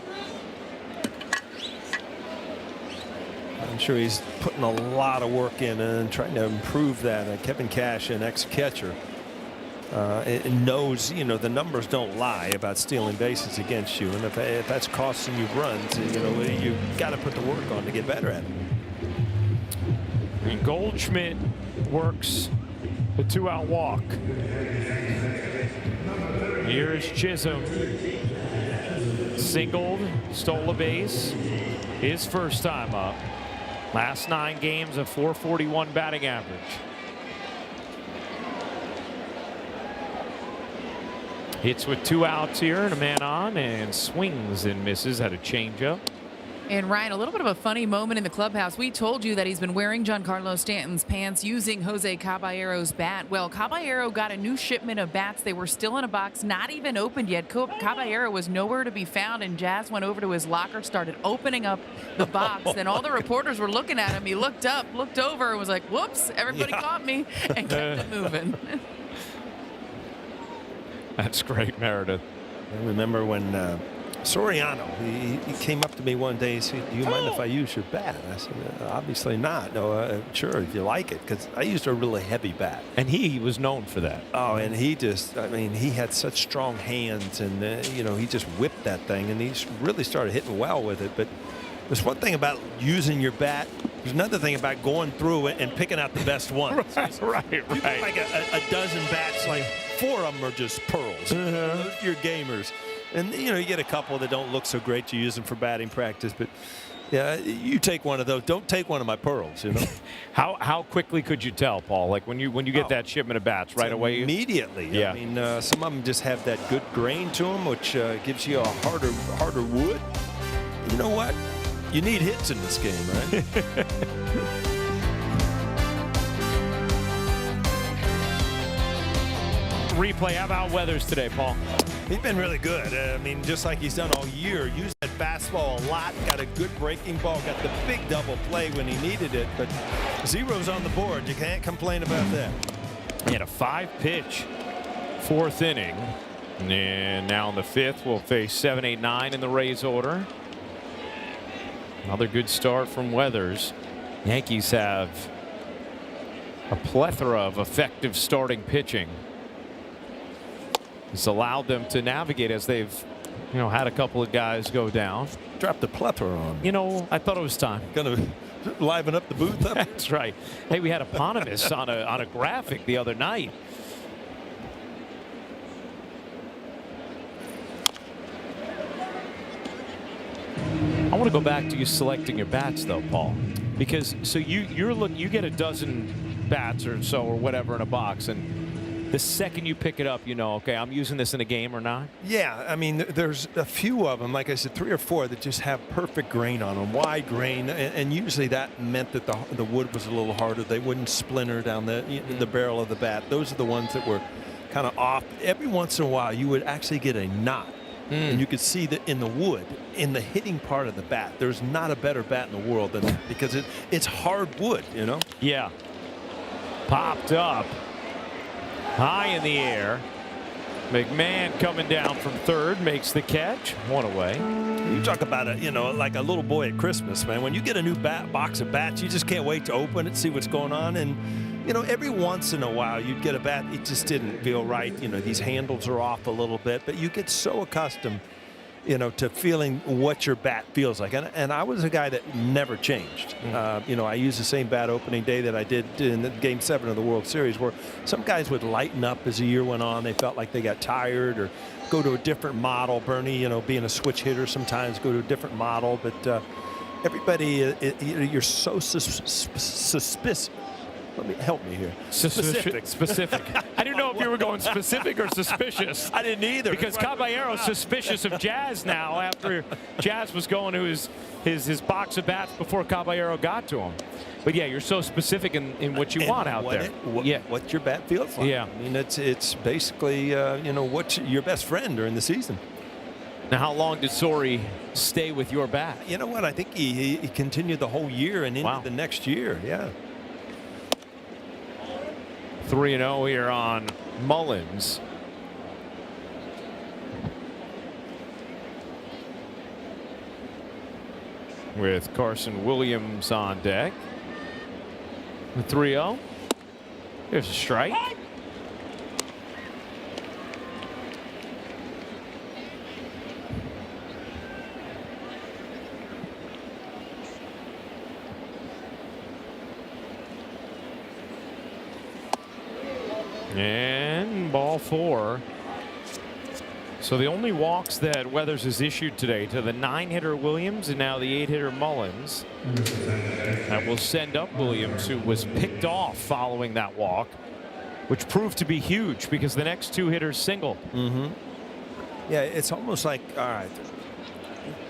I'm sure he's putting a lot of work in and trying to improve that. Kevin Cash, an ex-catcher, knows, you know, the numbers don't lie about stealing bases against you, and if that's costing you runs, you know, you got to put the work on to get better at it. And Goldschmidt works the 2-out walk. Here's Chisholm. Singled, stole a base. His first time up. Last 9 games, a .441 batting average. Hits with 2 outs here and a man on, and swings and misses at a changeup. And Ryan, a little bit of a funny moment in the clubhouse. We told you that he's been wearing Giancarlo Stanton's pants using Jose Caballero's bat. Well, Caballero got a new shipment of bats. They were still in a box, not even opened yet. Caballero was nowhere to be found, and Jazz went over to his locker, started opening up the box. And all the reporters were looking at him. He looked up, looked over, and was like, whoops, everybody caught me, and kept it moving. That's great, Meredith. I remember when Soriano, he came up to me one day and said, do you mind if I use your bat? I said, obviously not. No, sure, if you like it, because I used a really heavy bat. And he was known for that. Oh, and he just, I mean, he had such strong hands, and, you know, he just whipped that thing, and he really started hitting well with it. But there's one thing about using your bat. There's another thing about going through it and picking out the best ones. right. You got like a dozen bats, like 4 of them are just pearls. Those are your gamers. And, you know, you get a couple that don't look so great. You use them for batting practice. But, yeah, you take one of those. Don't take one of my pearls, you know. How quickly could you tell, Paul? Like when you get that shipment of bats right away? Immediately. Yeah. I mean, some of them just have that good grain to them, which gives you a harder wood. You know what? You need hits in this game, right? Replay. How about Weathers today, Paul? He's been really good. I mean, just like he's done all year. Used that fastball a lot. Got a good breaking ball. Got the big double play when he needed it. But zeros on the board. You can't complain about that. He had a 5-pitch 4th inning. And now in the 5th, we'll face 7, 8, 9 in the Rays order. Another good start from Weathers. Yankees have a plethora of effective starting pitching. It's allowed them to navigate as they've, you know, had a couple of guys go down. Dropped the plethora on. You know, I thought it was time. Gonna liven up the booth up. That's right. Hey, we had eponymous on a graphic the other night. I want to go back to you selecting your bats, though, Paul, because so you get a dozen bats or so or whatever in a box, and the second you pick it up, you know, okay, I'm using this in a game or not. Yeah, I mean, there's a few of them, like I said, 3 or 4 that just have perfect grain on them, wide grain, and usually that meant that the wood was a little harder. They wouldn't splinter down the barrel of the bat. Those are the ones that were kind of off. Every once in a while, you would actually get a knot. And you could see that in the wood, in the hitting part of the bat, there's not a better bat in the world than that, because it's hard wood, you know? Yeah. Popped up. High in the air. McMahon coming down from third, makes the catch. 1 away. You talk about it, you know, like a little boy at Christmas, man. When you get a new box of bats, you just can't wait to open it, see what's going on. And, you know, every once in a while you'd get a bat, it just didn't feel right. You know, these handles are off a little bit, but you get so accustomed you know, to feeling what your bat feels like. And I was a guy that never changed. You know, I used the same bat opening day that I did in the Game 7 of the World Series, where some guys would lighten up as the year went on. They felt like they got tired or go to a different model. Bernie, you know, being a switch hitter, sometimes go to a different model. But everybody, you're so suspicious. Help me here. Specific. I didn't know if you were going specific or suspicious. I didn't either. Because Caballero's suspicious of Jazz now after Jazz was going to his box of bats before Caballero got to him. But yeah, you're so specific in what you want out there. What your bat feels like. Yeah. I mean, it's basically, you know, what's your best friend during the season. Now, how long did Sori stay with your bat? You know what? I think he continued the whole year and into the next year. Yeah. 3-0 here on Mullins. With Carson Williams on deck. The 3-0. There's a strike. And ball 4. So the only walks that Weathers has issued today to the 9-hitter Williams and now the 8-hitter Mullins. That will send up Williams, who was picked off following that walk, which proved to be huge because the next 2 hitters singled. Yeah, it's almost like, all right,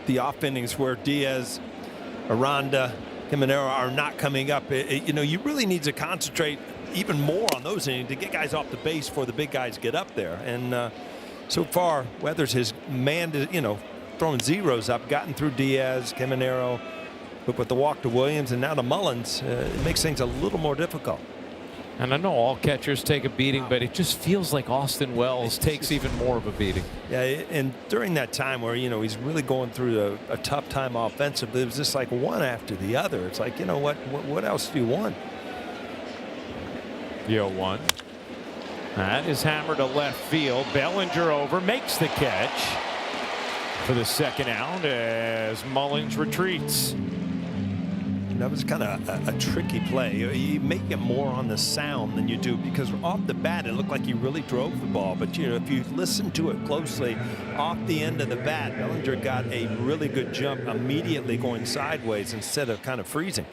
the off innings where Diaz, Aranda, Caminero are not coming up. You know, you really need to concentrate even more on those innings to get guys off the base before the big guys get up there. And so far, Weathers has manned, you know, throwing zeros up, gotten through Diaz, Caminero, but with the walk to Williams and now to Mullins, it makes things a little more difficult. And I know all catchers take a beating, but it just feels like Austin Wells takes even more of a beating. Yeah, and during that time where, you know, he's really going through a tough time offensively, it was just like one after the other. It's like, you know what else do you want? 0-1. That is hammered to left field. Bellinger over, makes the catch for the second out as Mullins retreats. That was kind of a tricky play. You make it more on the sound than you do, because off the bat it looked like he really drove the ball. But you know, if you listen to it closely, off the end of the bat, Bellinger got a really good jump immediately going sideways instead of kind of freezing.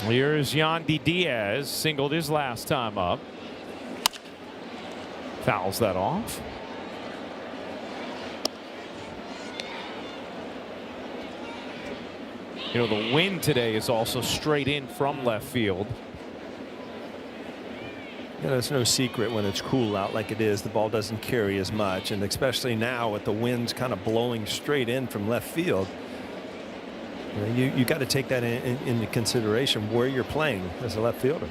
Here's Yandy Diaz, singled his last time up. Fouls that off. You know, the wind today is also straight in from left field. You know, it's no secret when it's cool out like it is, the ball doesn't carry as much, and especially now with the winds kind of blowing straight in from left field. You got to take that into consideration where you're playing as a left fielder.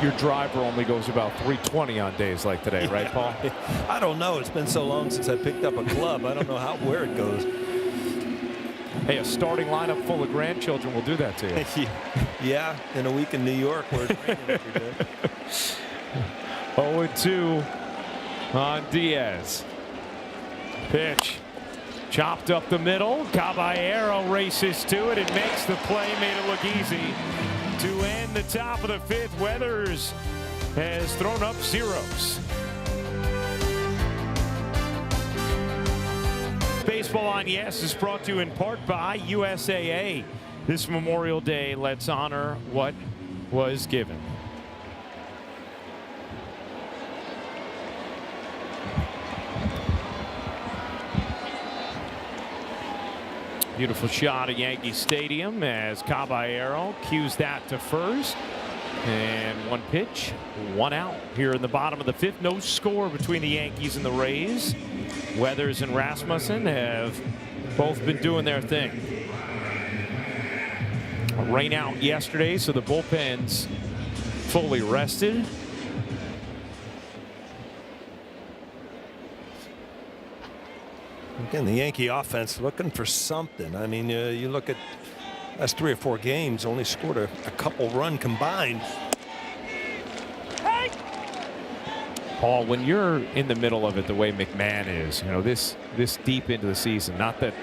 Your driver only goes about 320 on days like today, right, Paul? I don't know. It's been so long since I picked up a club. I don't know where it goes. Hey, a starting lineup full of grandchildren will do that to you. Yeah, in a week in New York where it's raining every day. 0-2 on Diaz. Pitch. Chopped up the middle. Caballero races to it and makes the play. Made it look easy. To end the top of the 5th, Weathers has thrown up zeros. Baseball on Yes is brought to you in part by USAA. This Memorial Day, let's honor what was given. Beautiful shot at Yankee Stadium as Caballero cues that to first. And 1 pitch, 1 out here in the bottom of the 5th. No score between the Yankees and the Rays. Weathers and Rasmussen have both been doing their thing. Rain out yesterday, so the bullpen's fully rested. Again, the Yankee offense looking for something. I mean, you look at last 3 or 4 games, only scored a couple run combined. Paul, when you're in the middle of it the way McMahon is, this deep into the season, not that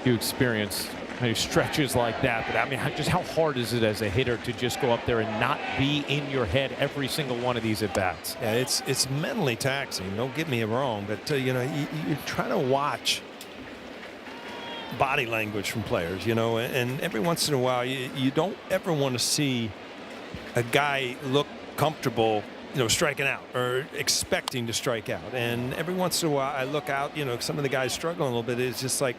you experience stretches like that, but I mean, just how hard is it as a hitter to just go up there and not be in your head every single one of these at-bats? Yeah, it's mentally taxing, don't get me wrong, but you're trying to watch body language from players, and every once in a while you don't ever want to see a guy look comfortable striking out or expecting to strike out. And every once in a while I look out, some of the guys struggling a little bit. It's just like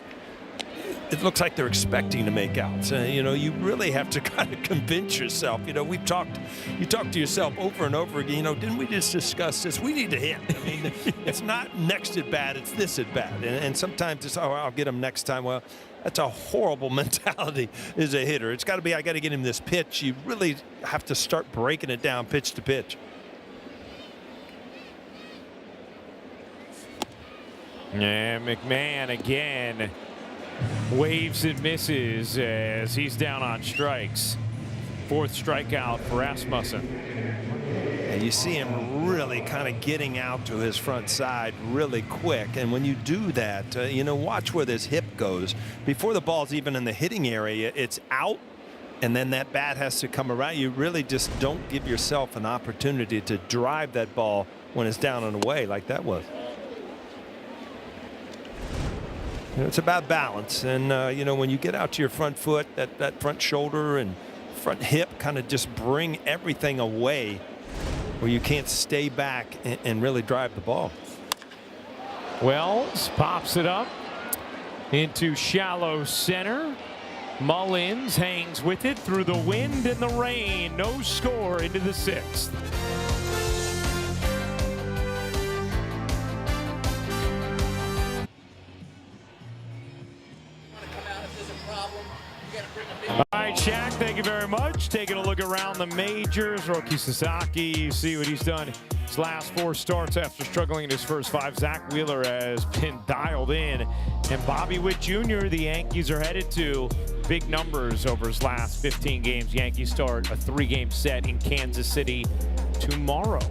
it looks like they're expecting to make outs. You really have to kind of convince yourself. You talk to yourself over and over again. Didn't we just discuss this? We need to hit. I mean, it's not next at bat, it's this at bat. And sometimes it's, I'll get him next time. Well, that's a horrible mentality as a hitter. It's got to be, I got to get him this pitch. You really have to start breaking it down pitch to pitch. Yeah, McMahon again waves and misses as he's down on strikes. Fourth strikeout for Rasmussen. And you see him really kind of getting out to his front side really quick. And when you do that, watch where this hip goes. Before the ball's even in the hitting area, it's out. And then that bat has to come around. You really just don't give yourself an opportunity to drive that ball when it's down and away like that was. It's about balance, and when you get out to your front foot, that front shoulder and front hip kind of just bring everything away where you can't stay back and really drive the ball. Wells pops it up into shallow center. Mullins hangs with it through the wind and the rain. No score into the sixth. All right, Shaq, thank you very much. Taking a look around the majors. Roki Sasaki, you see what he's done his last 4 starts after struggling in his first 5. Zach Wheeler has been dialed in. And Bobby Witt Jr., the Yankees are headed to big numbers over his last 15 games. Yankees start a 3-game set in Kansas City tomorrow.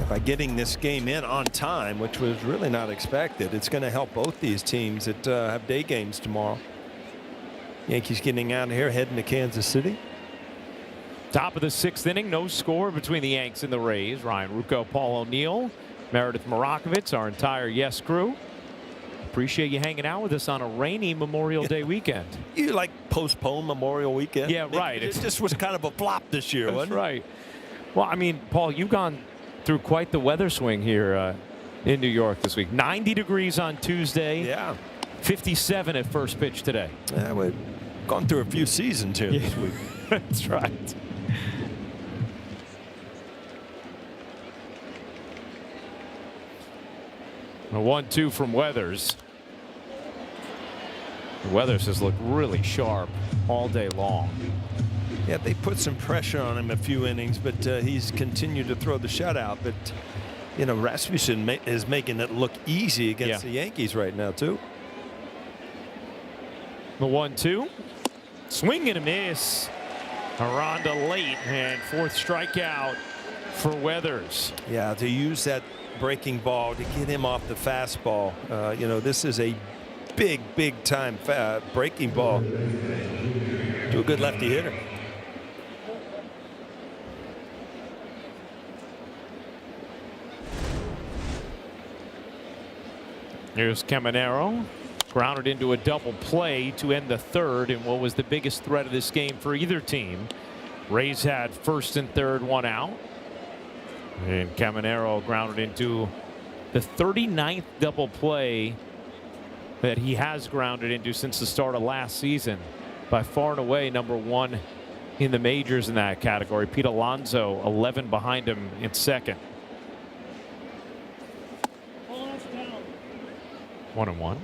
By getting this game in on time, which was really not expected, it's going to help both these teams that have day games tomorrow. Yankees getting out of here, heading to Kansas City. Top of the 6th inning, no score between the Yanks and the Rays. Ryan Rucco, Paul O'Neill, Meredith Marakovitz, our entire Yes crew. Appreciate you hanging out with us on a rainy Memorial Day weekend. You like postpone Memorial Weekend? Yeah, right. It just was kind of a flop this year, That's wasn't it? right. Well, I mean, Paul, you've gone through quite the weather swing here in New York this week. 90 degrees on Tuesday. Yeah. 57 at first pitch today. Yeah, we've gone through a few seasons here this week. That's right. A 1-2 from Weathers. Weathers has looked really sharp all day long. Yeah, they put some pressure on him a few innings, but he's continued to throw the shutout. But, Rasmussen is making it look easy against the Yankees right now, too. The 1-2. Swing and a miss. Aranda late, and 4th strikeout for Weathers. Yeah, to use that breaking ball to get him off the fastball. This is a big time breaking ball to a good lefty hitter. Here's Caminero. Grounded into a double play to end the 3rd in what was the biggest threat of this game for either team. Rays had 1st and 3rd, 1 out. And Caminero grounded into the 39th double play that he has grounded into since the start of last season. By far and away number 1 in the majors in that category. Pete Alonso 11 behind him in 2nd. 1-1.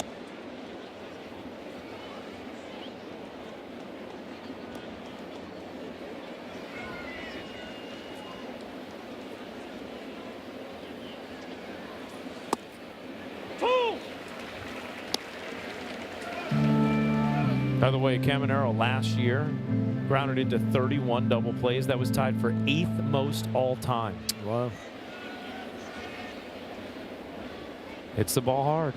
By the way, Caminero last year Grounded into 31 double plays. That was tied for 8th most all time. Wow. Hits the ball hard.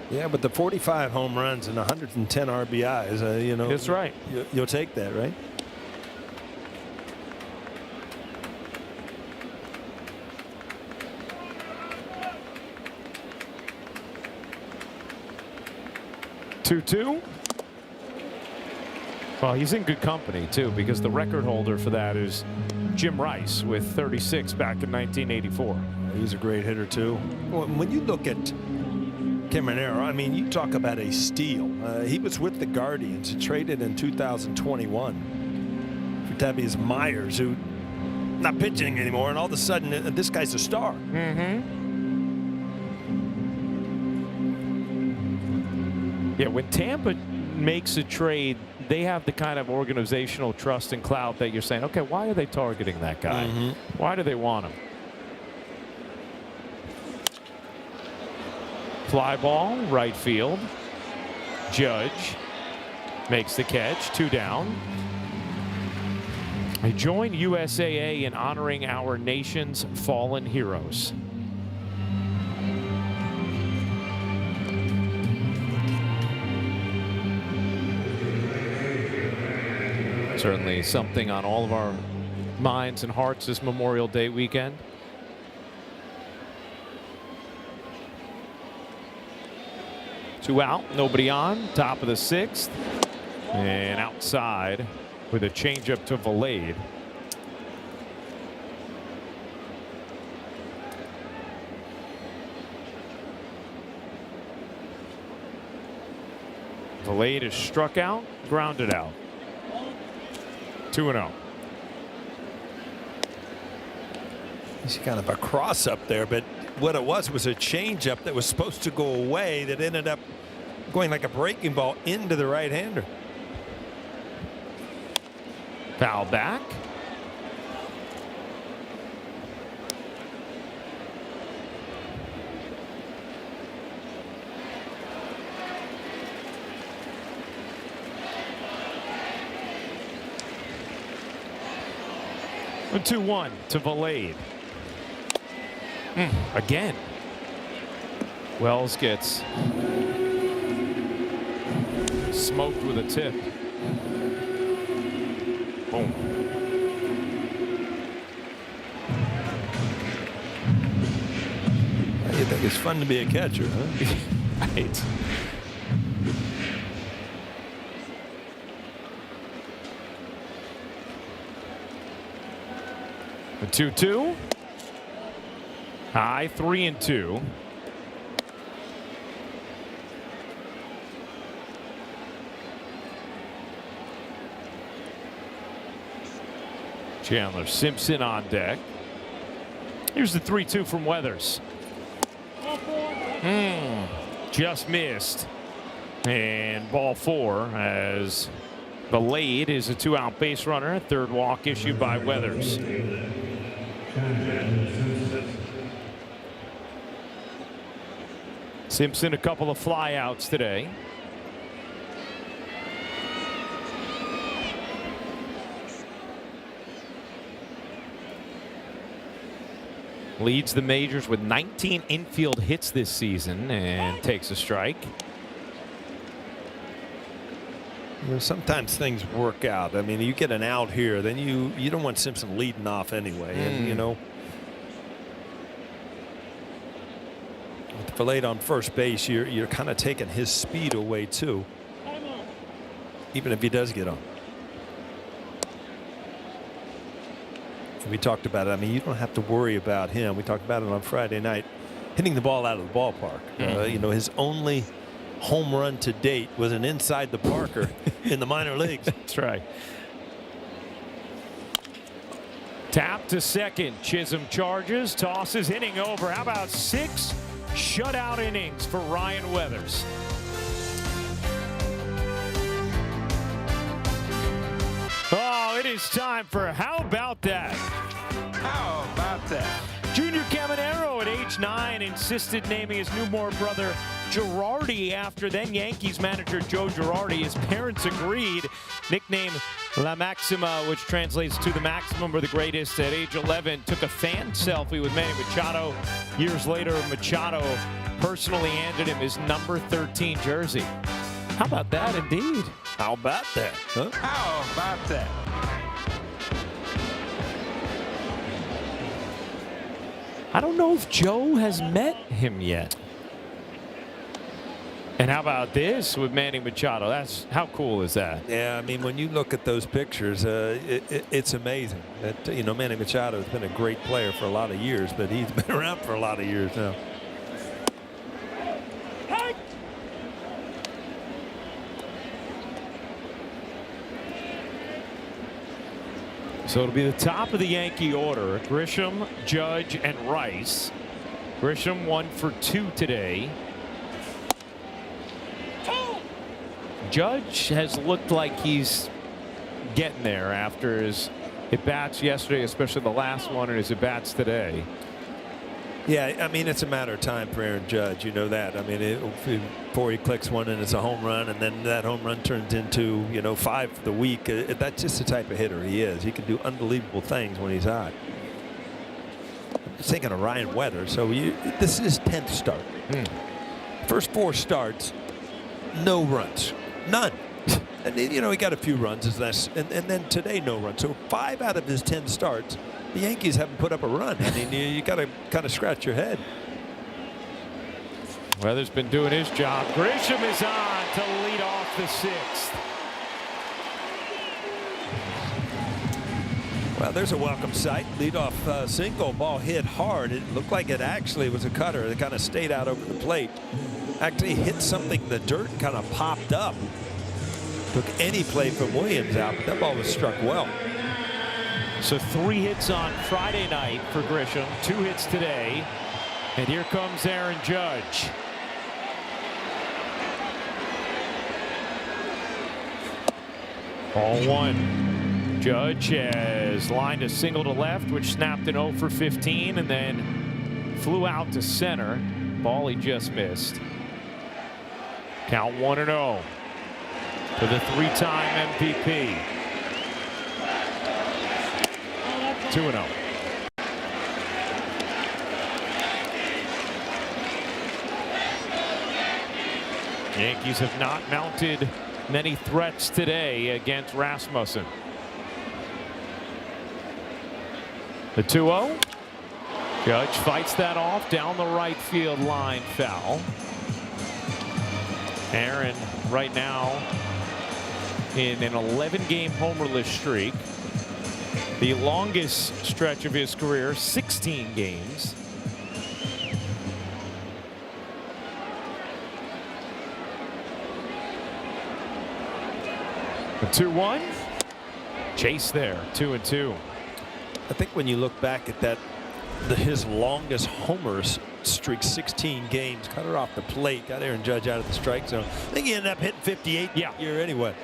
Yeah, but the 45 home runs and 110 RBIs, you know. That's right. You'll take that, right? Two. Well, he's in good company, too, because the record holder for that is Jim Rice with 36 back in 1984. He's a great hitter, too. When you look at Caminero, I mean, you talk about a steal. He was with the Guardians, traded in 2021 for Tavius Myers, who not pitching anymore, and all of a sudden, this guy's a star. Yeah, when Tampa makes a trade, they have the kind of organizational trust and clout that you're saying, okay, why are they targeting that guy? Why do they want him? Fly ball, right field. Judge makes the catch, 2 down. I join USAA in honoring our nation's fallen heroes. Certainly something on all of our minds and hearts this Memorial Day weekend. Two out, nobody on, top of the 6th. And outside with a changeup to Valade. Valade is struck out, grounded out. 2-0. He's kind of a cross up there, but what it was a changeup that was supposed to go away that ended up going like a breaking ball into the right-hander. Foul back. A 2-1 to Valade. Again. Wells gets smoked with a tip. Boom. You think it's fun to be a catcher, huh? Right. A 2-2. High 3-2. Chandler Simpson on deck. Here's the 3-2 from Weathers. Just missed. And ball 4 as Valade is a 2-out base runner. 3rd walk issued by Weathers. Simpson a couple of flyouts today. Leads the majors with 19 infield hits this season and takes a strike. You know, sometimes things work out. I mean, you get an out here, then you don't want Simpson leading off anyway. And, you know, with Valade on first base, you're kind of taking his speed away too, even if he does get on. We talked about it. I mean, you don't have to worry about him. We talked about it on Friday night, hitting the ball out of the ballpark. You know, his only home run to date was an inside the Parker in the minor leagues. That's right. Tap to second. Chisholm charges, tosses, inning over. How about 6 shutout innings for Ryan Weathers? Oh, it is time for How About That? How about that? Junior Caminero at age 9 insisted naming his newborn brother Girardi after then Yankees manager Joe Girardi. His parents agreed. Nicknamed La Maxima, which translates to the maximum or the greatest, at age 11, took a fan selfie with Manny Machado. Years later, Machado personally handed him his number 13 jersey. How about that, indeed? How about that? Huh? How about that? I don't know if Joe has met him yet. And how about this with Manny Machado? How cool is that? Yeah, I mean, when you look at those pictures, it's amazing that, you know, Manny Machado has been a great player for a lot of years, but he's been around for a lot of years now. So it'll be the top of the Yankee order. Grisham, Judge, and Rice. Grisham 1 for 2 today. Judge has looked like he's getting there after his at-bats yesterday, especially the last one, and his at-bats today. Yeah, I mean, it's a matter of time for Aaron Judge. You know that. I mean, before he clicks one and it's a home run, and then that home run turns into, you know, 5 for the week. That's just the type of hitter he is. He can do unbelievable things when he's hot. I'm just thinking of Ryan Weathers. So this is his 10th start. First 4 starts, no runs. None. And you know, he got a few runs, and then today no runs. So 5 out of his 10 starts, the Yankees haven't put up a run. I mean, you got to kind of scratch your head. Weather's been doing his job. Grisham is on to lead off the 6th. Well, there's a welcome sight. Leadoff single, ball hit hard. It looked like it actually was a cutter. It kind of stayed out over the plate. Actually hit something in the dirt and kind of popped up. Took any play from Williams out, but that ball was struck well. So 3 hits on Friday night for Grisham, 2 hits today. And here comes Aaron Judge. Ball 1. Judge has lined a single to left, which snapped an 0 for 15, and then flew out to center. Ball he just missed. Count 1-0 for the 3-time MVP. 2-0. Yankees have not mounted many threats today against Rasmussen. The 2-0. Judge fights that off down the right field line, foul. Aaron right now in an 11-game homerless streak. The longest stretch of his career, 16 games. The 2-1. Chase there, 2-2. I think when you look back at that, his longest homers streak, 16 games, cut her off the plate, got Aaron Judge out of the strike zone. I think he ended up hitting 58 that year anyway.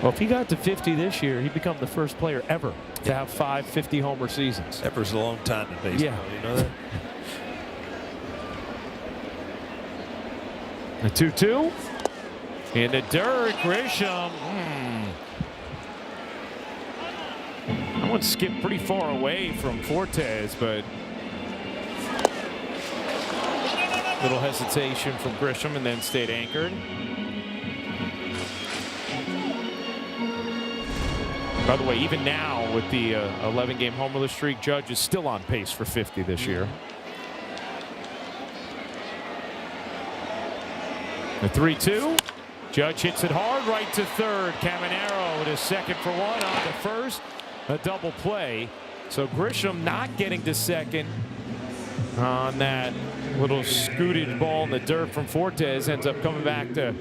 Well, if he got to 50 this year, he'd become the first player ever to have 5 50-homer seasons. Ever's a long time in baseball. Yeah. You know that? The 2-2. In the dirt, Grisham. That one skipped pretty far away from Fortes, but little hesitation from Grisham and then stayed anchored. By the way, even now with the 11-game homerless streak, Judge is still on pace for 50 this year. The 3-2. Judge hits it hard right to third. Caminero with his second for 1 on to first. A double play. So Grisham not getting to second on that little scooted ball in the dirt from Fortes. Ends up coming back to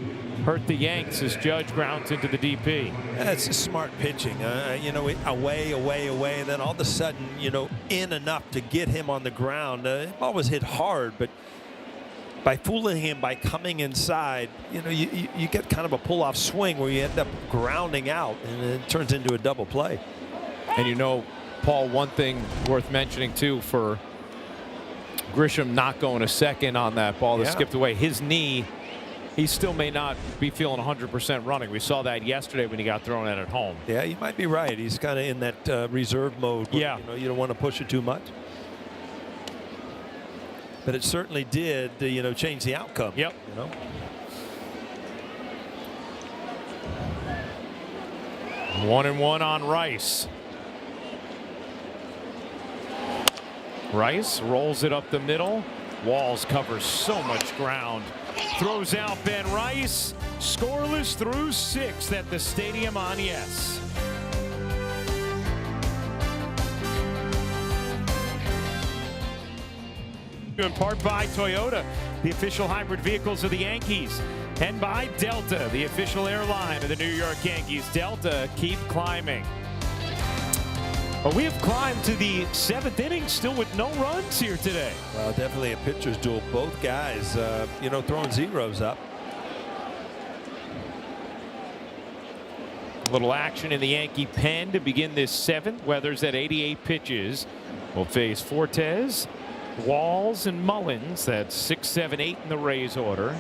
hurt the Yanks as Judge grounds into the DP. That's just smart pitching. You know, away. Then all of a sudden, you know, in enough to get him on the ground. The ball was hit hard, but by fooling him, by coming inside, you know, you get kind of a pull-off swing where you end up grounding out, and it turns into a double play. And you know, Paul, one thing worth mentioning too for Grisham not going to second on that ball that Yeah. skipped away. His knee, he still may not be feeling 100% running. We saw that yesterday when he got thrown at home. Yeah, you might be right. He's kind of in that reserve mode. Where, Yeah. you don't want to push it too much. But it certainly did, change the outcome. Yep. 1-1 on Rice. Rice rolls it up the middle. Walls covers so much ground. Throws out Ben Rice. Scoreless through 6th at the stadium on Yes. In part by Toyota, the official hybrid vehicles of the Yankees, and by Delta, the official airline of the New York Yankees. Delta, keep climbing. But we have climbed to the 7th inning, still with no runs here today. Well, definitely a pitcher's duel. Both guys, throwing zeros up. A little action in the Yankee pen to begin this 7th. Weathers at 88 pitches will face Fortes, Walls, and Mullins. That's 6, 7, 8 in the Rays order.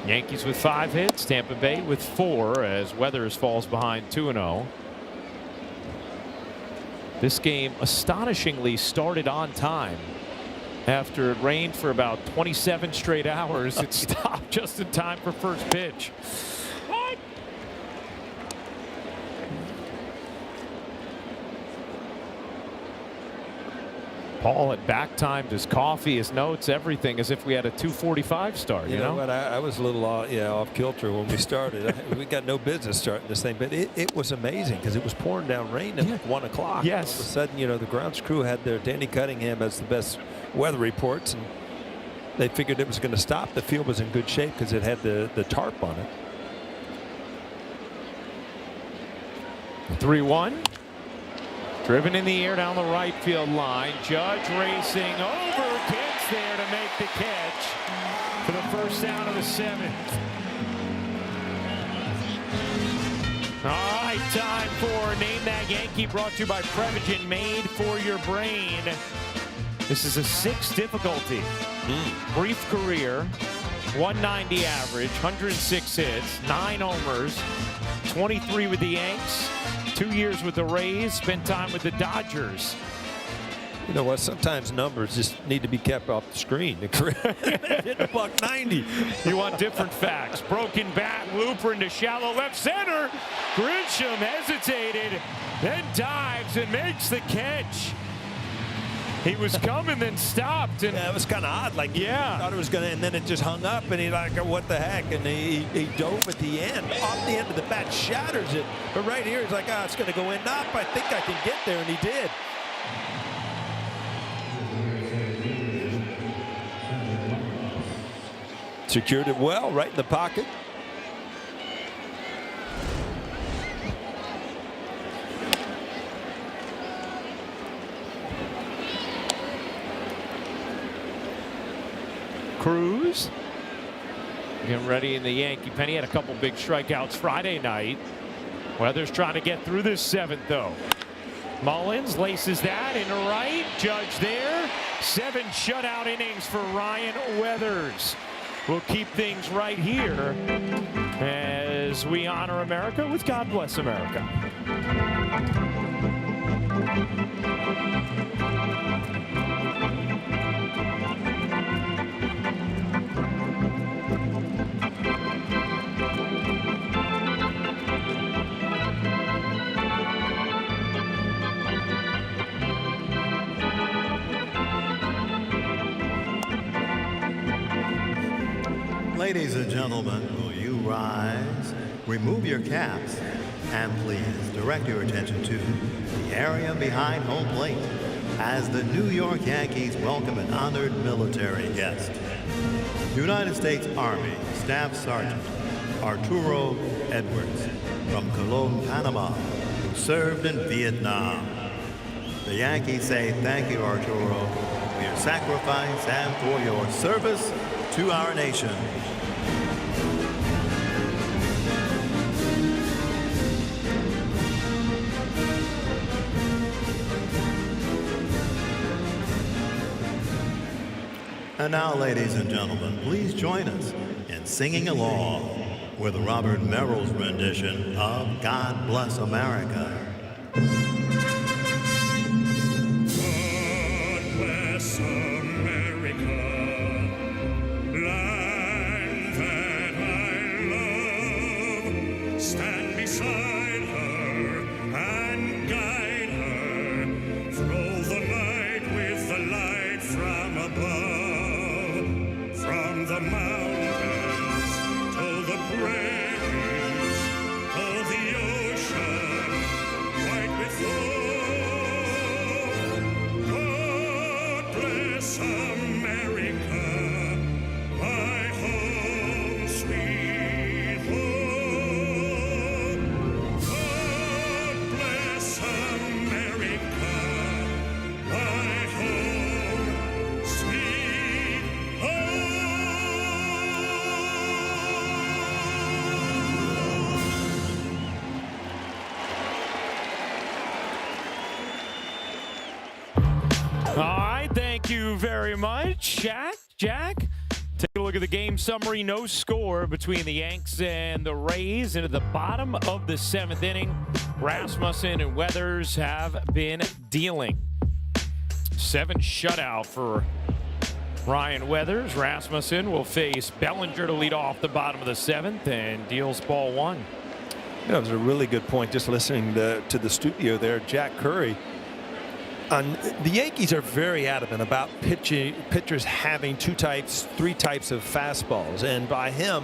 Yankees with 5 hits, Tampa Bay with 4 as Weathers falls behind 2-0. This game astonishingly started on time. After it rained for about 27 straight hours, it stopped just in time for first pitch. Paul at back timed his coffee, his notes, everything as if we had a 2:45 start. You know what? I was a little off kilter when we started. We got no business starting this thing, but it was amazing because it was pouring down rain at 1 o'clock. Yes. All of a sudden, the grounds crew had their Danny Cunningham as the best weather reports, and they figured it was going to stop. The field was in good shape because it had the tarp on it. 3-1. Driven in the air down the right field line. Judge racing over. Kids there to make the catch for the first down of the 7th. All right, time for Name That Yankee, brought to you by Prevagen, made for your brain. This is a 6 difficulty. Brief career, 190 average, 106 hits, 9 homers, 23 with the Yanks. 2 years with the Rays, spent time with the Dodgers. You know what? Sometimes numbers just need to be kept off the screen. Hit a $190. You want different facts. Broken bat, looper into shallow left center. Grisham hesitated, then dives and makes the catch. He was coming, then stopped. And yeah, it was kind of odd. Like, yeah, he thought it was going to, and then it just hung up, and he like, what the heck? And he dove at the end, off the end of the bat, shatters it. But right here, he's like, it's going to go in. Nope, I think I can get there, and he did. Secured it well, right in the pocket. Cruz getting ready in the Yankee pen. He had a couple big strikeouts Friday night. Weathers trying to get through this 7th, though. Mullins laces that into right. Judge there. 7 shutout innings for Ryan Weathers. We'll keep things right here as we honor America with God Bless America. Ladies and gentlemen, will you rise, remove your caps, and please direct your attention to the area behind home plate as the New York Yankees welcome an honored military guest. United States Army Staff Sergeant Arturo Edwards from Cologne, Panama, who served in Vietnam. The Yankees say thank you, Arturo, for your sacrifice and for your service to our nation. And now, ladies and gentlemen, please join us in singing along with Robert Merrill's rendition of God Bless America. God bless America, land that I love. Stand beside her and guide her through the night with the light from above, from the mountains to the prairies, to the ocean, white with foam. God bless America, my home, sweet home. God bless America, my home, sweet home. All right, thank you very much, Jack. Take a look at the game summary. No score between the Yanks and the Rays into the bottom of the 7th inning. Rasmussen and Weathers have been dealing. 7 shutout for Ryan Weathers. Rasmussen will face Bellinger to lead off the bottom of the 7th and deals ball 1. That was a really good point. Just listening to the studio there, Jack Curry. The Yankees are very adamant about pitchers having 2 types, 3 types of fastballs, and by him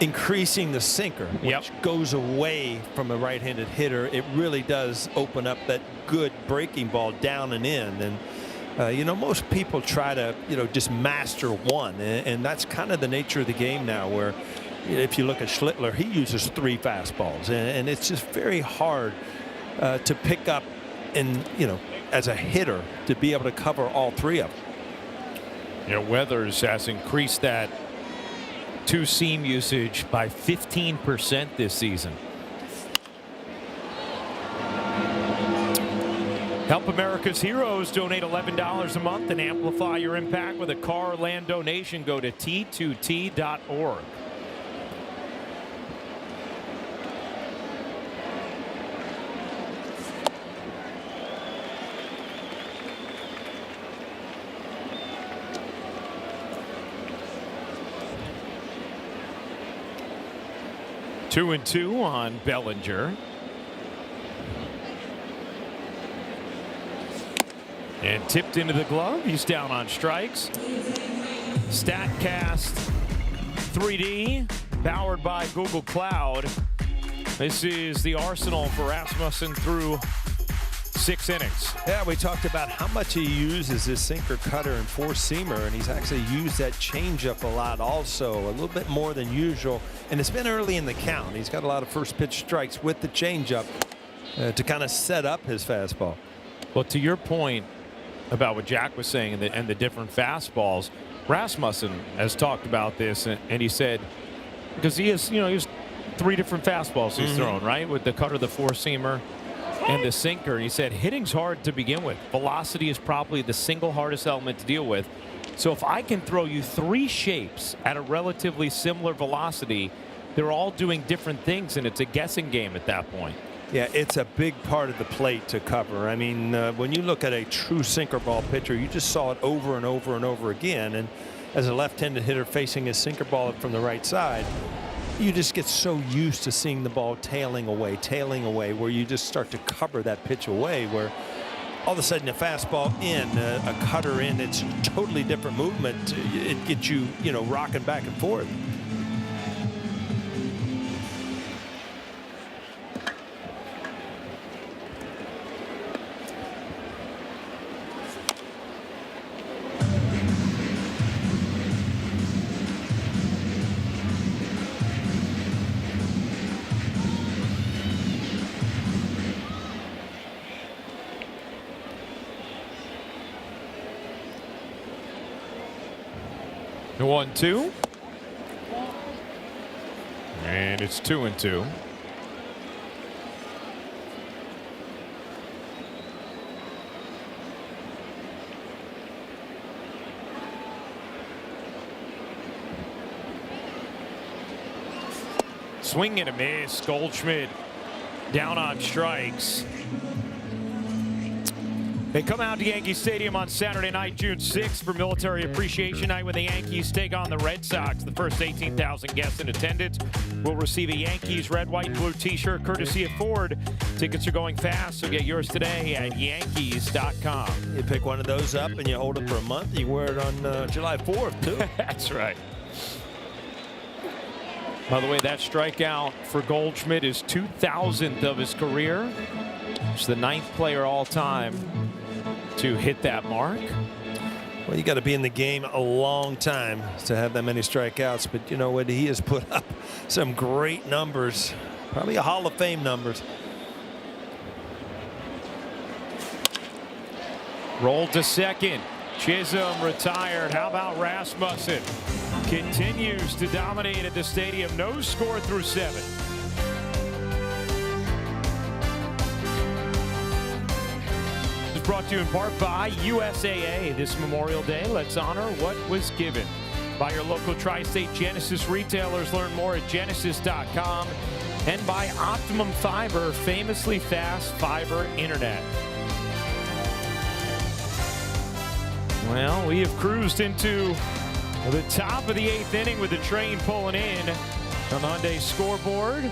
increasing the sinker, which goes away from a right-handed hitter, it really does open up that good breaking ball down and in. And you know, most people try to just master one, and that's kind of the nature of the game now, where if you look at Schlittler, he uses 3 fastballs, and it's just very hard to pick up, and as a hitter, to be able to cover all 3 of them. Weathers has increased that 2-seam usage by 15% this season. Help America's Heroes. Donate $11 a month and amplify your impact with a car or land donation. Go to T2T.org. Two and 2 on Bellinger. And tipped into the glove. He's down on strikes. StatCast 3D, powered by Google Cloud. This is the arsenal for Rasmussen through 6 innings. Yeah, we talked about how much he uses his sinker, cutter, and 4-seamer, and he's actually used that changeup a lot also, a little bit more than usual. And it's been early in the count. He's got a lot of first pitch strikes with the changeup to kind of set up his fastball. Well, to your point about what Jack was saying and the different fastballs, Rasmussen has talked about this, and he said, because he has 3 different fastballs he's thrown, right, with the cutter, the 4-seamer, and the sinker. He said hitting's hard to begin with. Velocity is probably the single hardest element to deal with. So if I can throw you 3 shapes at a relatively similar velocity, they're all doing different things, and it's a guessing game at that point. Yeah, it's a big part of the plate to cover. I mean, when you look at a true sinker ball pitcher, you just saw it over and over and over again. And as a left-handed hitter facing a sinker ball from the right side, you just get so used to seeing the ball tailing away, where you just start to cover that pitch away, where all of a sudden a fastball in, a cutter in, it's totally different movement. It gets you, rocking back and forth. The 1-2. And it's 2-2. Swing and a miss. Goldschmidt down on strikes. They come out to Yankee Stadium on Saturday night, June 6th for Military Appreciation Night when the Yankees take on the Red Sox. The first 18,000 guests in attendance will receive a Yankees red, white, and blue t-shirt courtesy of Ford. Tickets are going fast, so get yours today at Yankees.com. You pick one of those up and you hold it for a month. You wear it on July 4th, too. That's right. By the way, that strikeout for Goldschmidt is 2,000th of his career. He's the 9th player all time to hit that mark. Well, you got to be in the game a long time to have that many strikeouts, but you know what? He has put up some great numbers, probably a Hall of Fame numbers. Rolled to second. Chisholm retired. How about Rasmussen? Continues to dominate at the stadium. No score through 7. Brought to you in part by USAA. This Memorial Day, let's honor what was given. By your local Tri-State Genesis retailers. Learn more at genesis.com. And by Optimum Fiber, famously fast fiber internet. Well, we have cruised into the top of the 8th inning with the train pulling in on the Hyundai scoreboard.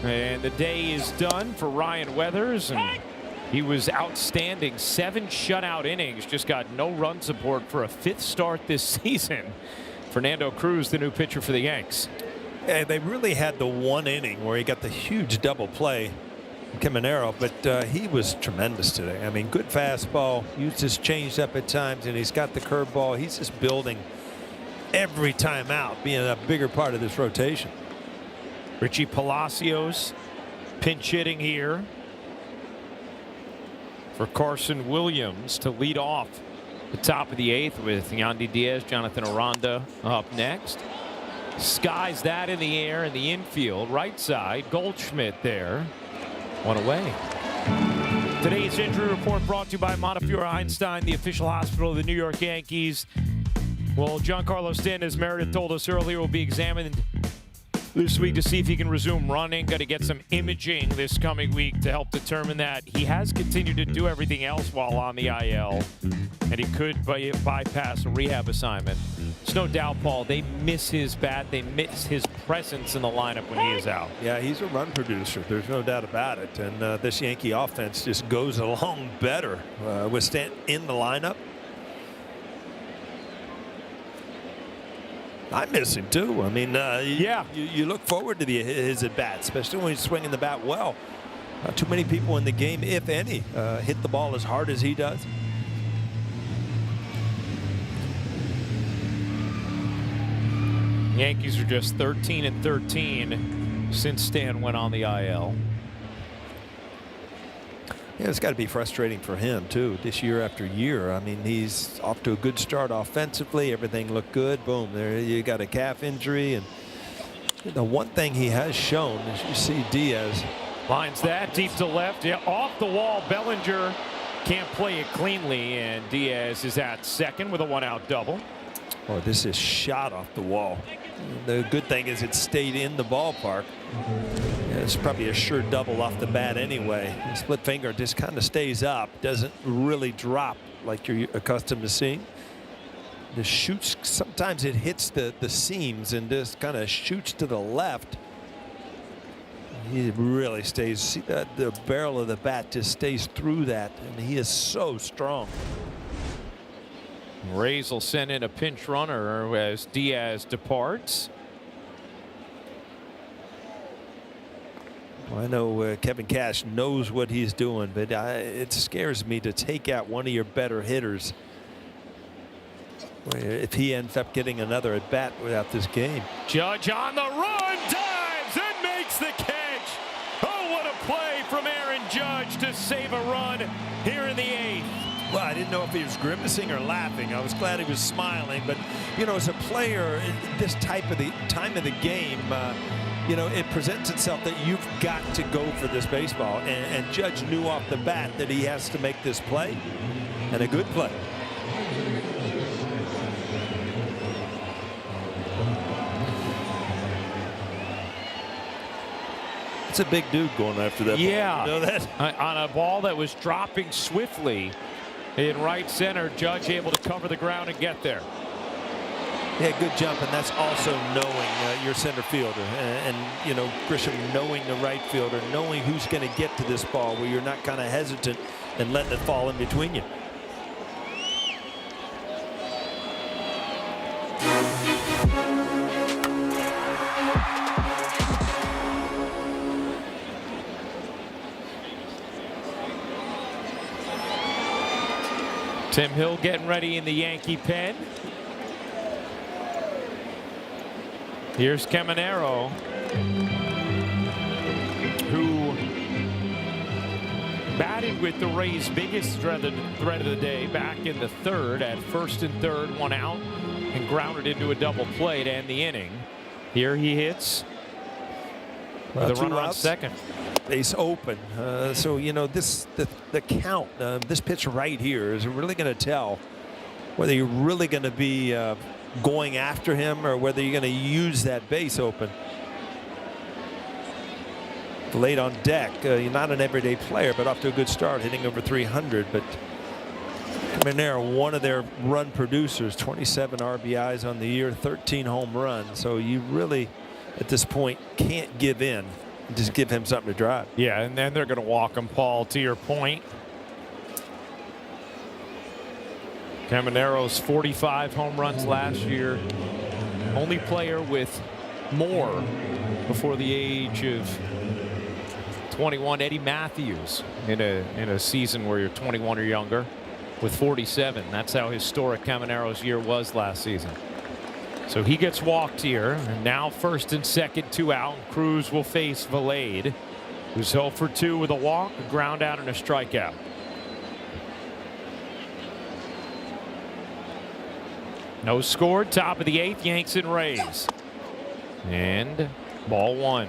And the day is done for Ryan Weathers. And he was outstanding. 7 shutout innings. Just got no run support for a 5th start this season. Fernando Cruz, the new pitcher for the Yanks. Yeah, they really had the one inning where he got the huge double play, Caminero, but he was tremendous today. I mean, good fastball. Used his changeup at times, and he's got the curveball. He's just building every time out, being a bigger part of this rotation. Richie Palacios pinch hitting here for Carson Williams to lead off the top of the 8th with Yandy Diaz, Jonathan Aranda up next. Skies that in the air in the infield, right side. Goldschmidt there. One away. Today's injury report brought to you by Montefiore Einstein, the official hospital of the New York Yankees. Well, Giancarlo Stanton, as Meredith told us earlier, will be examined this week to see if he can resume running. Got to get some imaging this coming week to help determine that. He has continued to do everything else while on the IL, and he could bypass a rehab assignment. It's no doubt, Paul, they miss his bat. They miss his presence in the lineup when he is out. Yeah, he's a run producer. There's no doubt about it. And this Yankee offense just goes along better with Stanton in the lineup. I miss him too. I mean, yeah, you look forward to his at bats, especially when he's swinging the bat well. Not too many people in the game, if any, hit the ball as hard as he does. Yankees are just 13-13 since Stan went on the IL. Yeah, it's got to be frustrating for him too, this year after year. I mean, he's off to a good start offensively. Everything looked good. Boom, there you got a calf injury. And the one thing he has shown is you see Diaz. Lines that deep to left. Yeah, off the wall. Bellinger can't play it cleanly, and Diaz is at second with a 1-out double. Oh, this is shot off the wall. The good thing is it stayed in the ballpark. Yeah, it's probably a sure double off the bat anyway. The split finger just kind of stays up, doesn't really drop like you're accustomed to seeing. Just shoots. Sometimes it hits the seams and just kind of shoots to the left. He really stays. See that the barrel of the bat just stays through that, and he is so strong. Rays will send in a pinch runner as Diaz departs. Well, I know Kevin Cash knows what he's doing, but it scares me to take out one of your better hitters if he ends up getting another at bat without this game. Judge on the run, dives and makes the catch. Oh, what a play from Aaron Judge to save a run here in the 8th. Well, I didn't know if he was grimacing or laughing. I was glad he was smiling, but you know, as a player, this time of the game, you know, it presents itself that you've got to go for this baseball, and Judge knew off the bat that he has to make this play, and a good play. It's a big dude going after that ball. You know that? On a ball that was dropping swiftly in right center, Judge able to cover the ground and get there. Yeah, good jump, and that's also knowing your center fielder, and you know, Grisham knowing the right fielder, knowing who's going to get to this ball where you're not kind of hesitant and letting it fall in between you. Tim Hill getting ready in the Yankee pen. Here's Caminero, who batted with the Rays' biggest threat of the day back in the third at first and third, one out, and grounded into a double play to end the inning. Here he hits with a runner on second. Base open. So, you know, the count, this pitch right here is really going to tell whether you're really going to be going after him or whether you're going to use that base open. Late on deck. You're not an everyday player, but off to a good start, hitting over 300. But Caminero, one of their run producers, 27 RBIs on the year, 13 home runs. So you really, at this point, can't give in. Just give him something to drive. Yeah, and then they're going to walk him, Paul, to your point. Caminero's 45 home runs last year. Only player with more before the age of 21. Eddie Matthews in a season where you're 21 or younger with 47. That's how historic Caminero's year was last season. So he gets walked here, and now first and second, 2 out. Cruz will face Valade, who's 0 for 2 with a walk, a ground out, and a strikeout. No scored, top of the 8th, Yanks and Rays. And ball 1.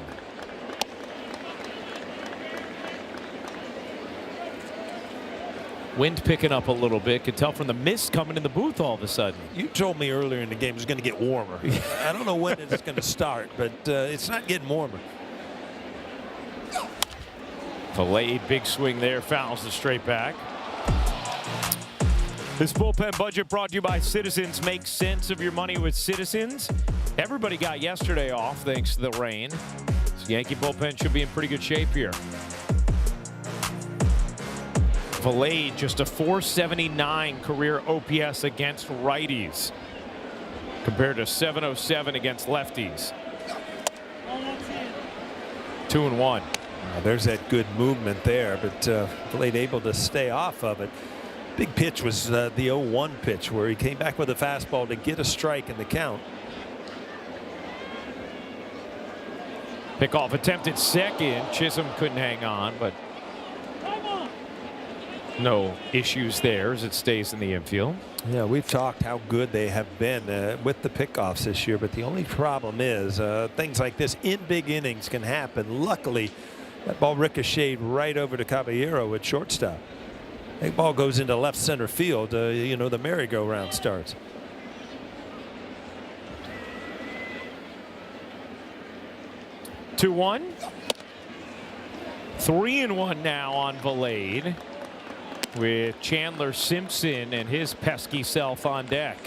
Wind picking up a little bit. Could tell from the mist coming in the booth all of a sudden. You told me earlier in the game it's going to get warmer. I don't know when it's going to start, but it's not getting warmer. Valade, big swing there, fouls the straight back. This bullpen budget brought to you by Citizens. Make sense of your money with Citizens. Everybody got yesterday off thanks to the rain. So Yankee bullpen should be in pretty good shape here. Valade, just a .479 career OPS against righties compared to .707 against lefties. 2-1. There's that good movement there, but Valade able to stay off of it. Big pitch was the 0-1 pitch where he came back with a fastball to get a strike in the count. Pickoff attempted second. Chisholm couldn't hang on, but no issues there as it stays in the infield. Yeah, we've talked how good they have been with the pickoffs this year, but the only problem is things like this in big innings can happen. Luckily, that ball ricocheted right over to Caballero at shortstop. That ball goes into left center field. You know, the merry-go-round starts. (2-1). 3-1 now on Valade, with Chandler Simpson and his pesky self on deck.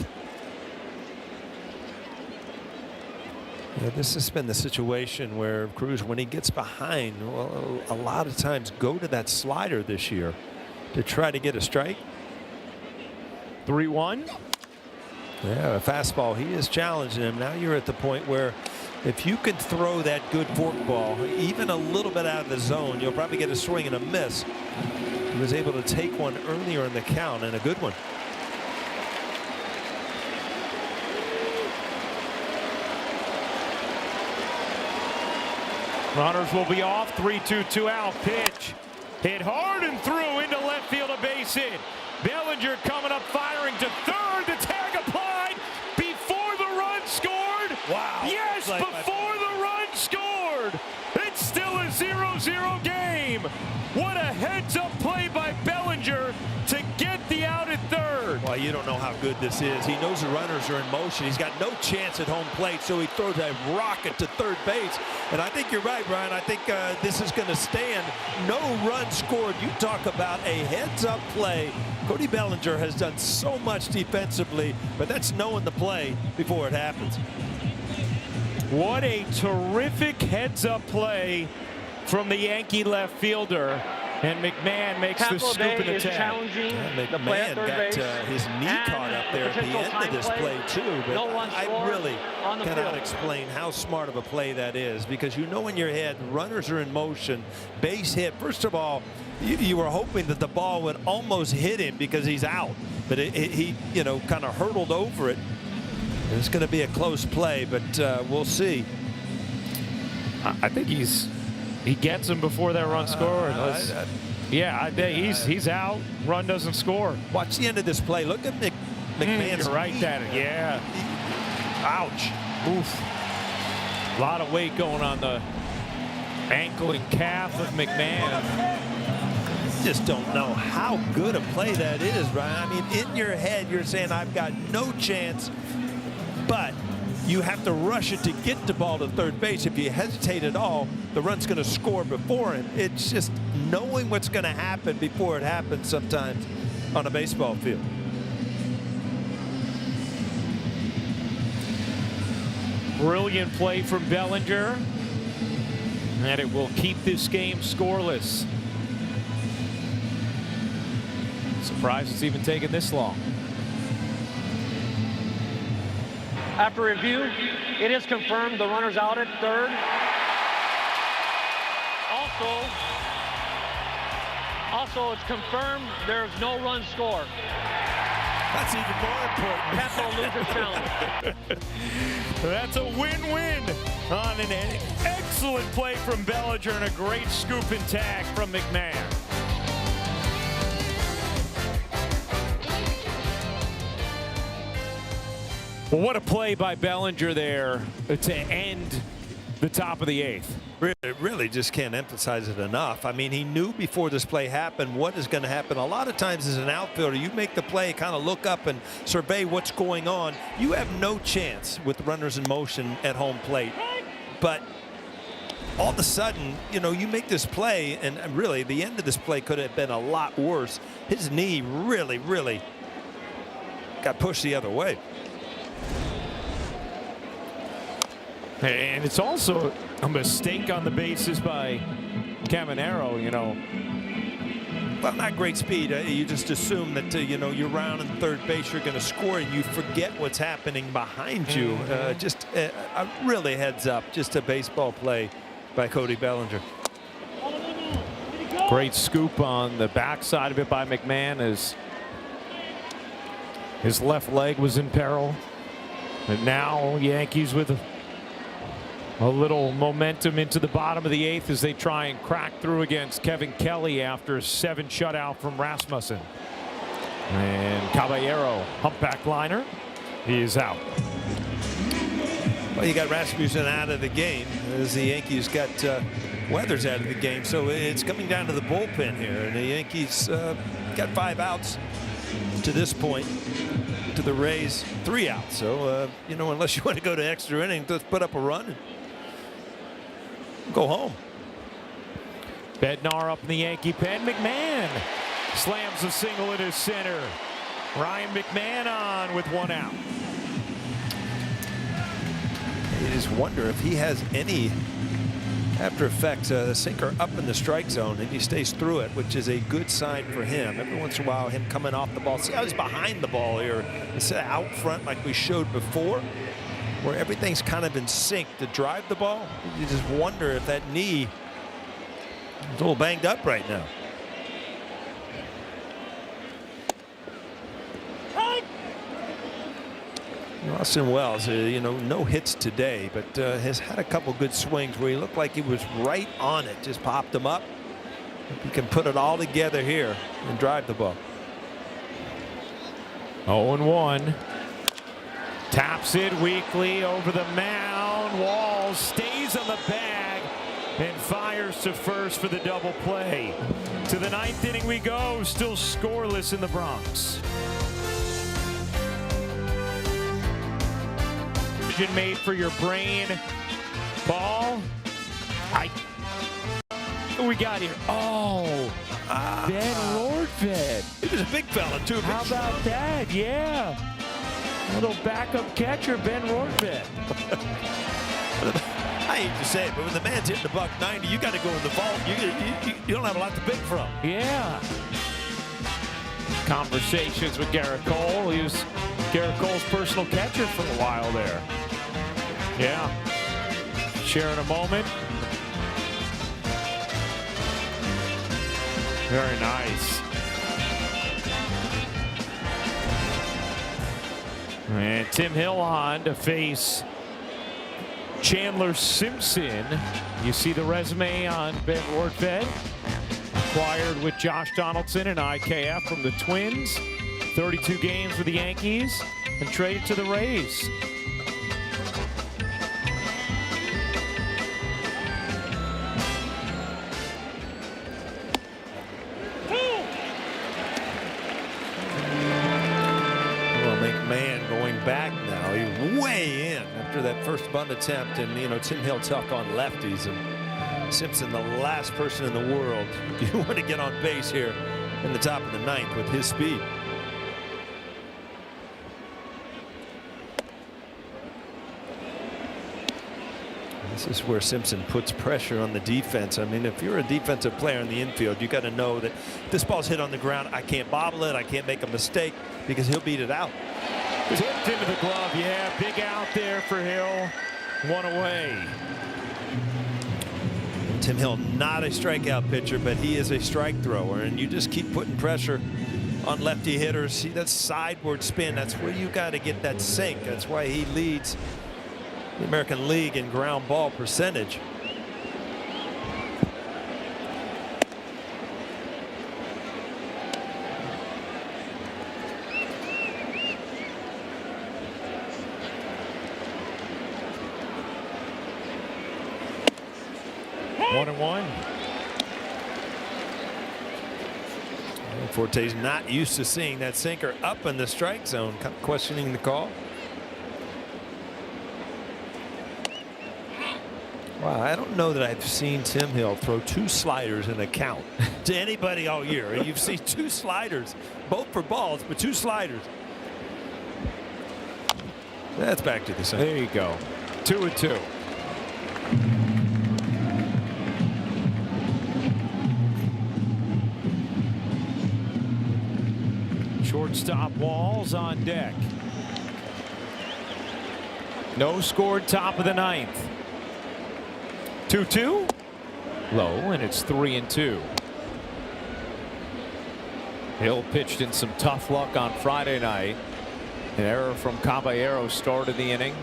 Yeah, this has been the situation where Cruz, when he gets behind, well, a lot of times go to that slider this year to try to get a strike. 3-1. Yeah, a fastball. He is challenging him. Now you're at the point where if you can throw that good forkball even a little bit out of the zone, you'll probably get a swing and a miss. He was able to take one earlier in the count, and a good one. Runners will be off. 3-2, 2 out. Pitch hit hard and through into left field, a base hit. Bellinger coming up, firing to third. The tag applied before the run scored. Wow. Yes, before the run scored. It's still a 0-0 game. What a heads-up play by Bellinger to get the out at third. Well, why you don't know how good this is. He knows the runners are in motion. He's got no chance at home plate, so he throws a rocket to third base. And I think you're right, Brian. I think this is going to stand. No run scored. You talk about a heads-up play. Cody Bellinger has done so much defensively, but that's knowing the play before it happens. What a terrific heads-up play from the Yankee left fielder. And McMahon makes the scoop and attack. McMahon got his knee caught up there at the end of this play too. But I really cannot explain how smart of a play that is, because you know in your head runners are in motion, base hit. First of all, you were hoping that the ball would almost hit him because he's out, but he kind of hurtled over it. It's going to be a close play, but we'll see. I think he gets him before that run scored. Yeah, he's out. Run doesn't score. Watch the end of this play. Look at McMahon's You're right, Danny. Yeah. Ouch. Oof. A lot of weight going on the ankle and calf of McMahon. Just don't know how good a play that is, Ryan. I mean, in your head, you're saying, I've got no chance, but you have to rush it to get the ball to third base. If you hesitate at all, the run's going to score before him. It's just knowing what's going to happen before it happens sometimes on a baseball field. Brilliant play from Bellinger, and it will keep this game scoreless. Surprised it's even taken this long. After review, it is confirmed the runner's out at third. Also, it's confirmed there's no run scored. That's even more important. Tampa loses challenge. That's a win-win on an excellent play from Bellinger and a great scoop and tag from McMahon. Well, what a play by Bellinger there to end the top of the eighth. Really just can't emphasize it enough. I mean, he knew before this play happened what is going to happen. A lot of times as an outfielder, you make the play, kind of look up and survey what's going on. You have no chance with runners in motion at home plate. But all of a sudden, you make this play, and really the end of this play could have been a lot worse. His knee really got pushed the other way. And it's also a mistake on the bases by Caminero, Well, not great speed. You just assume that, you're rounding third base, you're going to score, and you forget what's happening behind you. Just really heads up, just a baseball play by Cody Bellinger. Great scoop on the backside of it by McMahon as his left leg was in peril. And now Yankees with a little momentum into the bottom of the eighth as they try and crack through against Kevin Kelly after a 7 shutout from Rasmussen. And Caballero, humpback liner, he is out. Well, you got Rasmussen out of the game as the Yankees got Weathers out of the game. So it's coming down to the bullpen here. And the Yankees got 5 outs to this point. To the Rays, 3 outs. So, unless you want to go to extra innings, let's put up a run and go home. Bednar up in the Yankee pen. McMahon slams a single into center. Ryan McMahon on with 1 out. You just wonder if he has any after effects. A sinker up in the strike zone, and he stays through it, which is a good sign for him. Every once in a while, him coming off the ball. See how he's behind the ball here instead of out front like we showed before, where everything's kind of in sync to drive the ball. You just wonder if that knee is a little banged up right now. Austin Wells, no hits today, but has had a couple good swings where he looked like he was right on it, just popped him up. If he can put it all together here and drive the ball. 0-1. Taps it weakly over the mound. Walls stays on the bag and fires to first for the double play. To the 9th inning we go, still scoreless in the Bronx. decision made for your brain. Ball. What we got here? Oh, Ben Rortvedt. He was a big fella, too. How about that? Yeah. Little backup catcher, Ben Rortvedt. I hate to say it, but when the man's hitting the $190, you got to go in the vault. You don't have a lot to pick from. Yeah. Conversations with Garrett Cole. He was Garrett Cole's personal catcher for a while there. Yeah. Sharing a moment. Very nice. And Tim Hill on to face Chandler Simpson. You see the resume on Ben Rortvedt. Acquired with Josh Donaldson and IKF from the Twins. 32 games with the Yankees and traded to the Rays. Back now, he's way in after that first bunt attempt, and Tim Hill tough on lefties, and Simpson the last person in the world you want to get on base here in the top of the ninth with his speed. This is where Simpson puts pressure on the defense. I mean, if you're a defensive player in the infield, you got to know that this ball's hit on the ground. I can't bobble it. I can't make a mistake because he'll beat it out. Tipped into the glove. Yeah, big out there for Hill. One away. Tim Hill, not a strikeout pitcher, but he is a strike thrower, and you just keep putting pressure on lefty hitters. See that sideward spin? That's where you got to get that sink. That's why he leads the American League in ground ball percentage. One and one. Forte's not used to seeing that sinker up in the strike zone, questioning the call. Wow, I don't know that I've seen Tim Hill throw two sliders in a count to anybody all year. You've seen two sliders, both for balls, but two sliders. That's back to the same. There you go. 2-2. Shortstop Walls on deck. No scored, top of the ninth. 2-2. Low, and it's 3-2. Hill pitched in some tough luck on Friday night. An error from Caballero started the inning.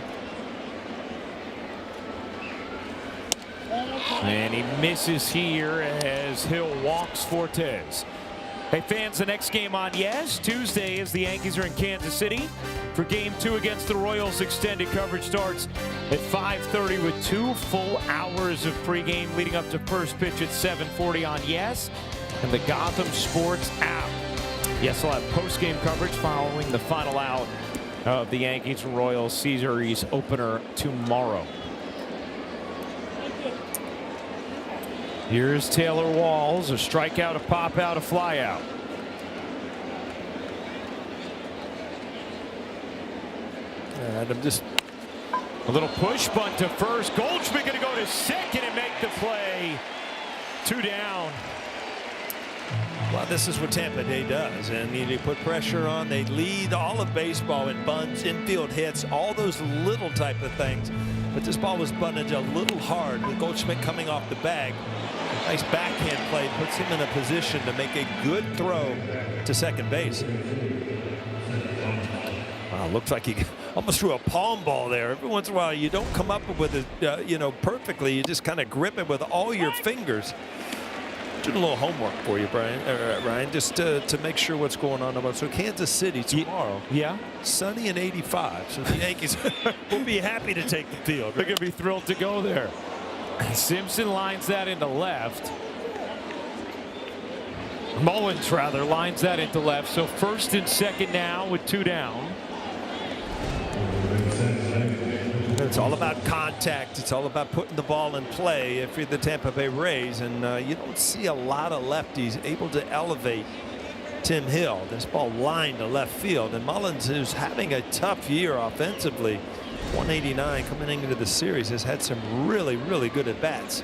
And he misses here as Hill walks Fortes. Hey fans, the next game on Yes Tuesday as the Yankees are in Kansas City for Game 2 against the Royals. Extended coverage starts at 5:30 with 2 full hours of pregame leading up to first pitch at 7:40 on Yes and the Gotham Sports app. Yes will have postgame coverage following the final out of the Yankees and Royals series opener tomorrow. Here's Taylor Walls, a strikeout, a pop out, a fly out. Adam just a little push bunt to first. Goldschmidt going to go to second and make the play. 2 down. Well, this is what Tampa Bay does, and they put pressure on. They lead all of baseball in bunts, infield hits, all those little type of things. But this ball was bunted a little hard with Goldschmidt coming off the bag. Nice backhand play, puts him in a position to make a good throw to second base. Wow, looks like he almost threw a palm ball there. Every once in a while, you don't come up with it, perfectly. You just kind of grip it with all your fingers. Doing a little homework for you, Ryan, just to make sure what's going on. So Kansas City tomorrow. Yeah. Sunny and 85. So the Yankees will be happy to take the field. They're going to be thrilled to go there. Simpson lines that into left. Mullins, rather, lines that into left. So first and second now with 2 down. It's all about contact. It's all about putting the ball in play if you're the Tampa Bay Rays, and you don't see a lot of lefties able to elevate Tim Hill. This ball lined to left field, and Mullins, who's having a tough year offensively, 189 coming into the series, has had some really good at bats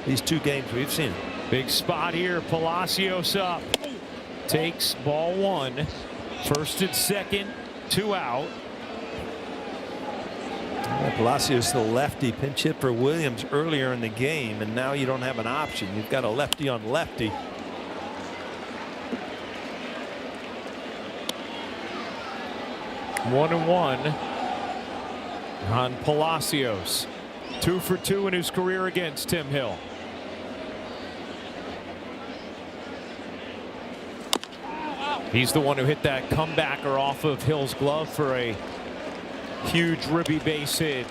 these 2 games we've seen. Big spot here. Palacios up, takes ball 1, first and second, 2 out. Palacios, the lefty, pinch hit for Williams earlier in the game, and now you don't have an option. You've got a lefty on lefty. One and one on Palacios. 2 for 2 in his career against Tim Hill. He's the one who hit that comebacker off of Hill's glove for a huge ribby base hit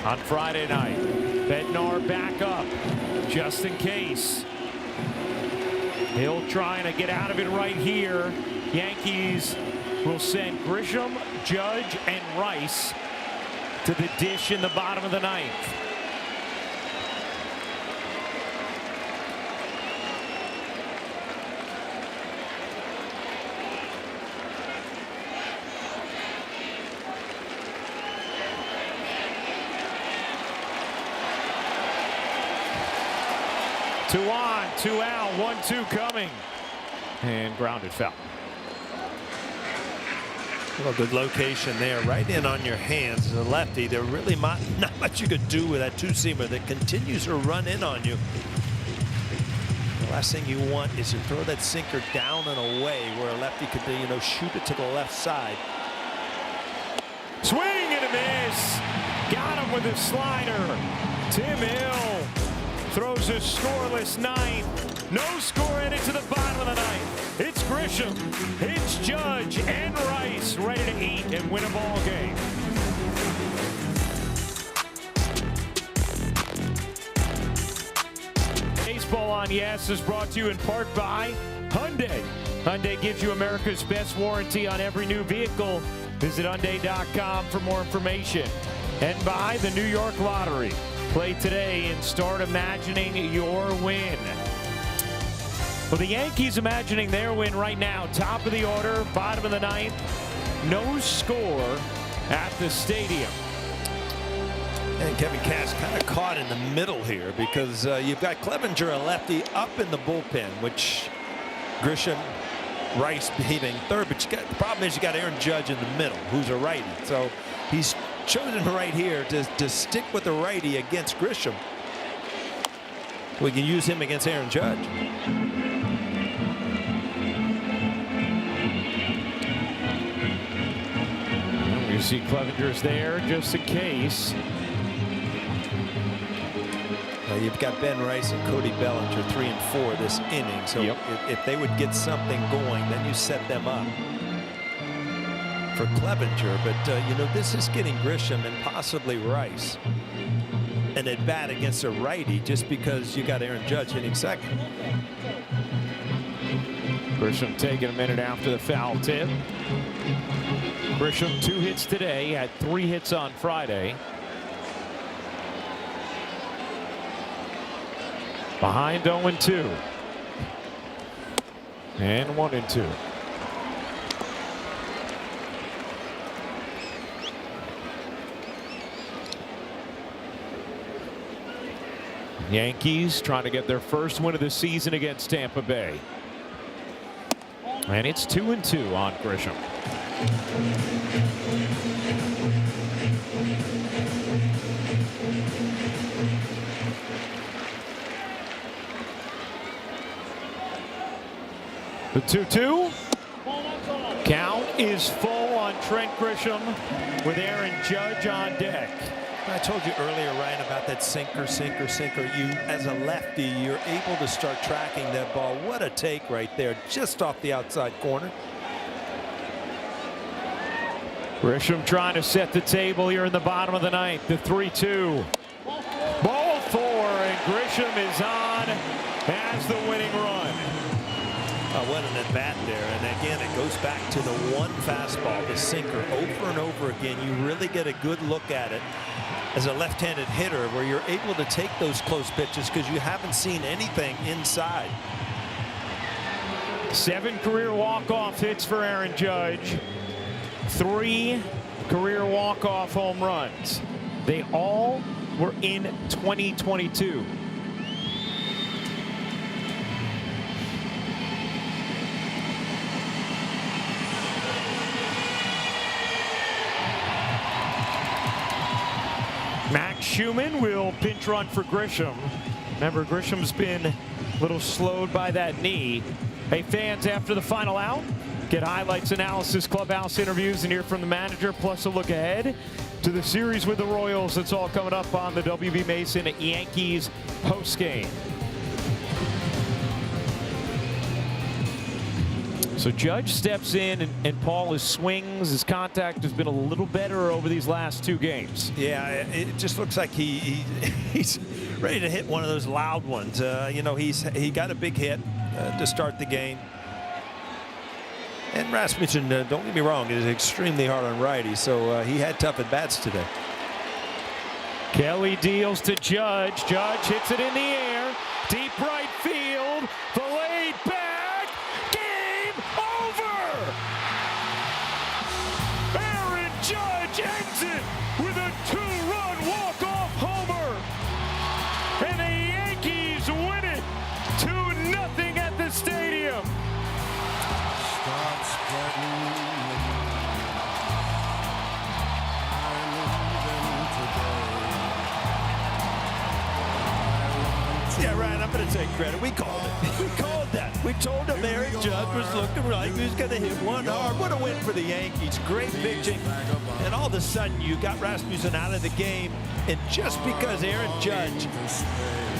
on Friday night. Bednar back up just in case. Hill trying to get out of it right here. Yankees will send Grisham, Judge, and Rice to the dish in the bottom of the 9th. Two on, 2 out, 1-2 coming, and grounded foul. Well, good location there, right in on your hands as a lefty. There really not much you could do with that 2-seamer that continues to run in on you. The last thing you want is to throw that sinker down and away where a lefty could, shoot it to the left side. Swing and a miss. Got him with a slider. Tim Hill throws a scoreless 9th. No score in it to the bottom of the 9th. It's Grisham, it's Judge, and Rice ready to eat and win a ball game. Baseball on Yes is brought to you in part by Hyundai. Hyundai gives you America's best warranty on every new vehicle. Visit Hyundai.com for more information. And by the New York Lottery. Play today and start imagining your win. Well, the Yankees imagining their win right now. Top of the order, bottom of the 9th. No score at the stadium. And Kevin Cash kind of caught in the middle here because you've got Clevenger, a lefty, up in the bullpen, which Grisham, Rice hitting third. But the problem is you got Aaron Judge in the middle, who's a righty. So he's chosen right here to stick with the righty against Grisham. We can use him against Aaron Judge. You see Clevenger's there just in case. You've got Ben Rice and Cody Bellinger 3 and 4 this inning. So if they would get something going, then you set them up for Clevenger. But this is getting Grisham and possibly Rice an at bat against a righty just because you got Aaron Judge hitting second. Grisham taking a minute after the foul tip. Grisham 2 hits today, had 3 hits on Friday. Behind 0-2. And 1-2. Yankees trying to get their first win of the season against Tampa Bay. And it's 2-2 on Grisham. The 2-2. Count is full on Trent Grisham with Aaron Judge on deck. I told you earlier, Ryan, about that sinker. You, as a lefty, you're able to start tracking that ball. What a take right there, just off the outside corner. Grisham trying to set the table here in the bottom of the 9th. The 3-2. Ball 4, and Grisham is on as the winning run. What an at bat there, and again it goes back to the one fastball, the sinker, over and over again. You really get a good look at it as a left-handed hitter, where you're able to take those close pitches because you haven't seen anything inside. 7 career walk-off hits for Aaron Judge. 3 career walk-off home runs. They all were in 2022. Max Schumann will pinch run for Grisham. Remember, Grisham's been a little slowed by that knee. Hey, fans, after the final out, get highlights, analysis, clubhouse interviews, and hear from the manager, plus a look ahead to the series with the Royals. That's all coming up on the WB Mason Yankees postgame. So Judge steps in, and Paul, his swings, his contact has been a little better over these last 2 games. Yeah, it just looks like he's ready to hit one of those loud ones. You know, he got a big hit to start the game. And Rasmussen, don't get me wrong, is extremely hard on righty, so he had tough at-bats today. Kelly deals to Judge. Judge hits it in the air. Deep right field. The laid back. Game over! Aaron Judge ends it with a 2-run walk-off homer. And the Yankees win it 2-0 at the stadium. Start spreading. Yeah, Ryan, I'm going to take credit. We called it. We called that. We told him Aaron Judge was looking like he was going to hit one hard. What a win for the Yankees. Great pitching. And all of a sudden, you got Rasmussen out of the game. And just because Aaron Judge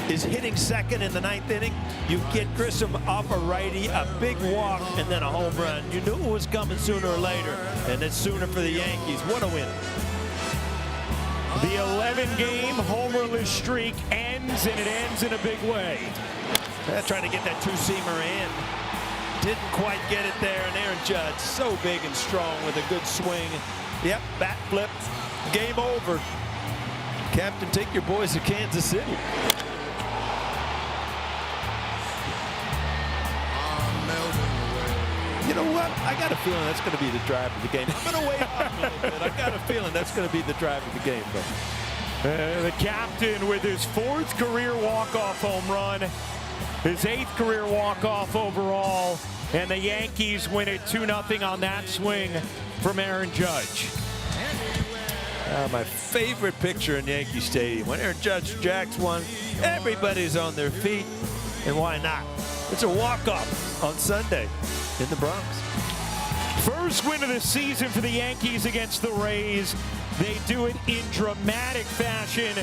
is hitting second in the 9th inning, you get Grisham off a righty, a big walk, and then a home run. You knew it was coming sooner or later, and it's sooner for the Yankees. What a win. The 11-game homerless streak ends, and it ends in a big way. Trying to get that 2-seamer in. Didn't quite get it there, and Aaron Judge, so big and strong with a good swing. Yep, bat flip. Game over. Captain, take your boys to Kansas City. You know what? I got a feeling that's going to be the drive of the game. I'm going to wait off a little bit. I got a feeling that's going to be the drive of the game, though. The captain with his 4th career walk-off home run, his 8th career walk-off overall, and the Yankees win it 2-0 on that swing from Aaron Judge. My favorite picture in Yankee Stadium, when Aaron Judge jacks one, everybody's on their feet, and why not? It's a walk-off on Sunday in the Bronx. First win of the season for the Yankees against the Rays. They do it in dramatic fashion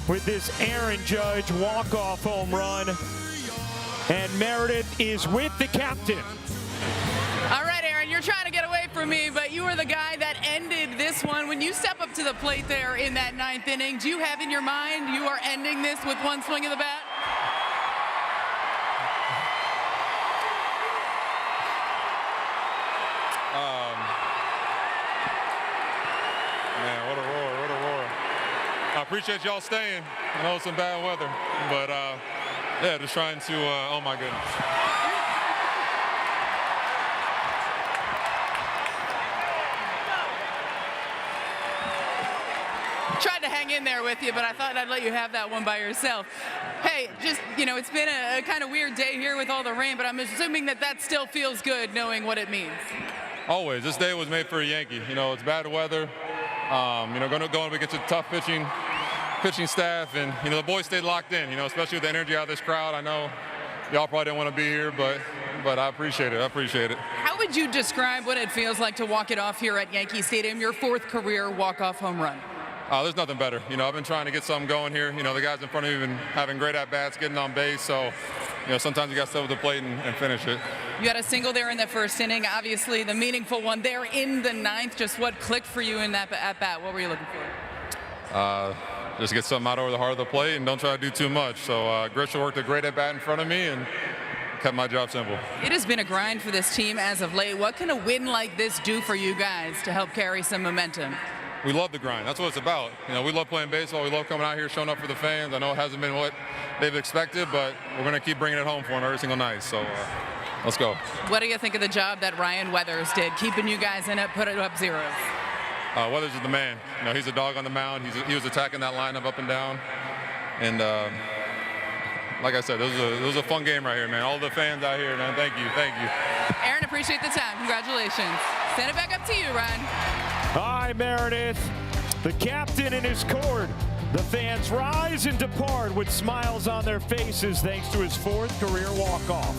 with this Aaron Judge walk-off home run. And Meredith is with the captain. All right, Aaron, you're trying to get away from me, but you were the guy that ended this one. When you step up to the plate there in that 9th inning, do you have in your mind you are ending this with one swing of the bat? Man, what a roar, what a roar. I appreciate y'all staying. I know it's some bad weather, but yeah, just trying to, oh my goodness. Tried to hang in there with you, but I thought I'd let you have that one by yourself. Hey, just, you know, it's been a kind of weird day here with all the rain, but I'm assuming that still feels good knowing what it means. Always. This day was made for a Yankee. You know, it's bad weather. You know, going up against a tough pitching staff, and, you know, the boys stayed locked in, you know, especially with the energy out of this crowd. I know y'all probably didn't want to be here, but I appreciate it. I appreciate it. How would you describe what it feels like to walk it off here at Yankee Stadium, your 4th career walk-off home run? There's nothing better. You know, I've been trying to get something going here. You know, the guys in front of me have been having great at-bats, getting on base. So, you know, sometimes you got to step up the plate and finish it. You had a single there in the 1st inning. Obviously, the meaningful one there in the 9th. Just what clicked for you in that at-bat? What were you looking for? Just get something out over the heart of the plate and don't try to do too much. So, Grisham worked a great at-bat in front of me and kept my job simple. It has been a grind for this team as of late. What can a win like this do for you guys to help carry some momentum? we love the grind. That's what it's about. You know, we love playing baseball. We love coming out here, showing up for the fans. I know it hasn't been what they've expected, but we're going to keep bringing it home for them every single night. So let's go. What do you think of the job that Ryan Weathers did, keeping you guys in it, putting up zeros? Weathers is the man. You know, he's a dog on the mound. He was attacking that lineup up and down. And like I said, it was a fun game right here, man. All the fans out here, man. Thank you. Aaron, appreciate the time. Congratulations. Send it back up to you, Ryan. Hi, Meredith. The captain in his court. The fans rise and depart with smiles on their faces thanks to his 4th career walk-off.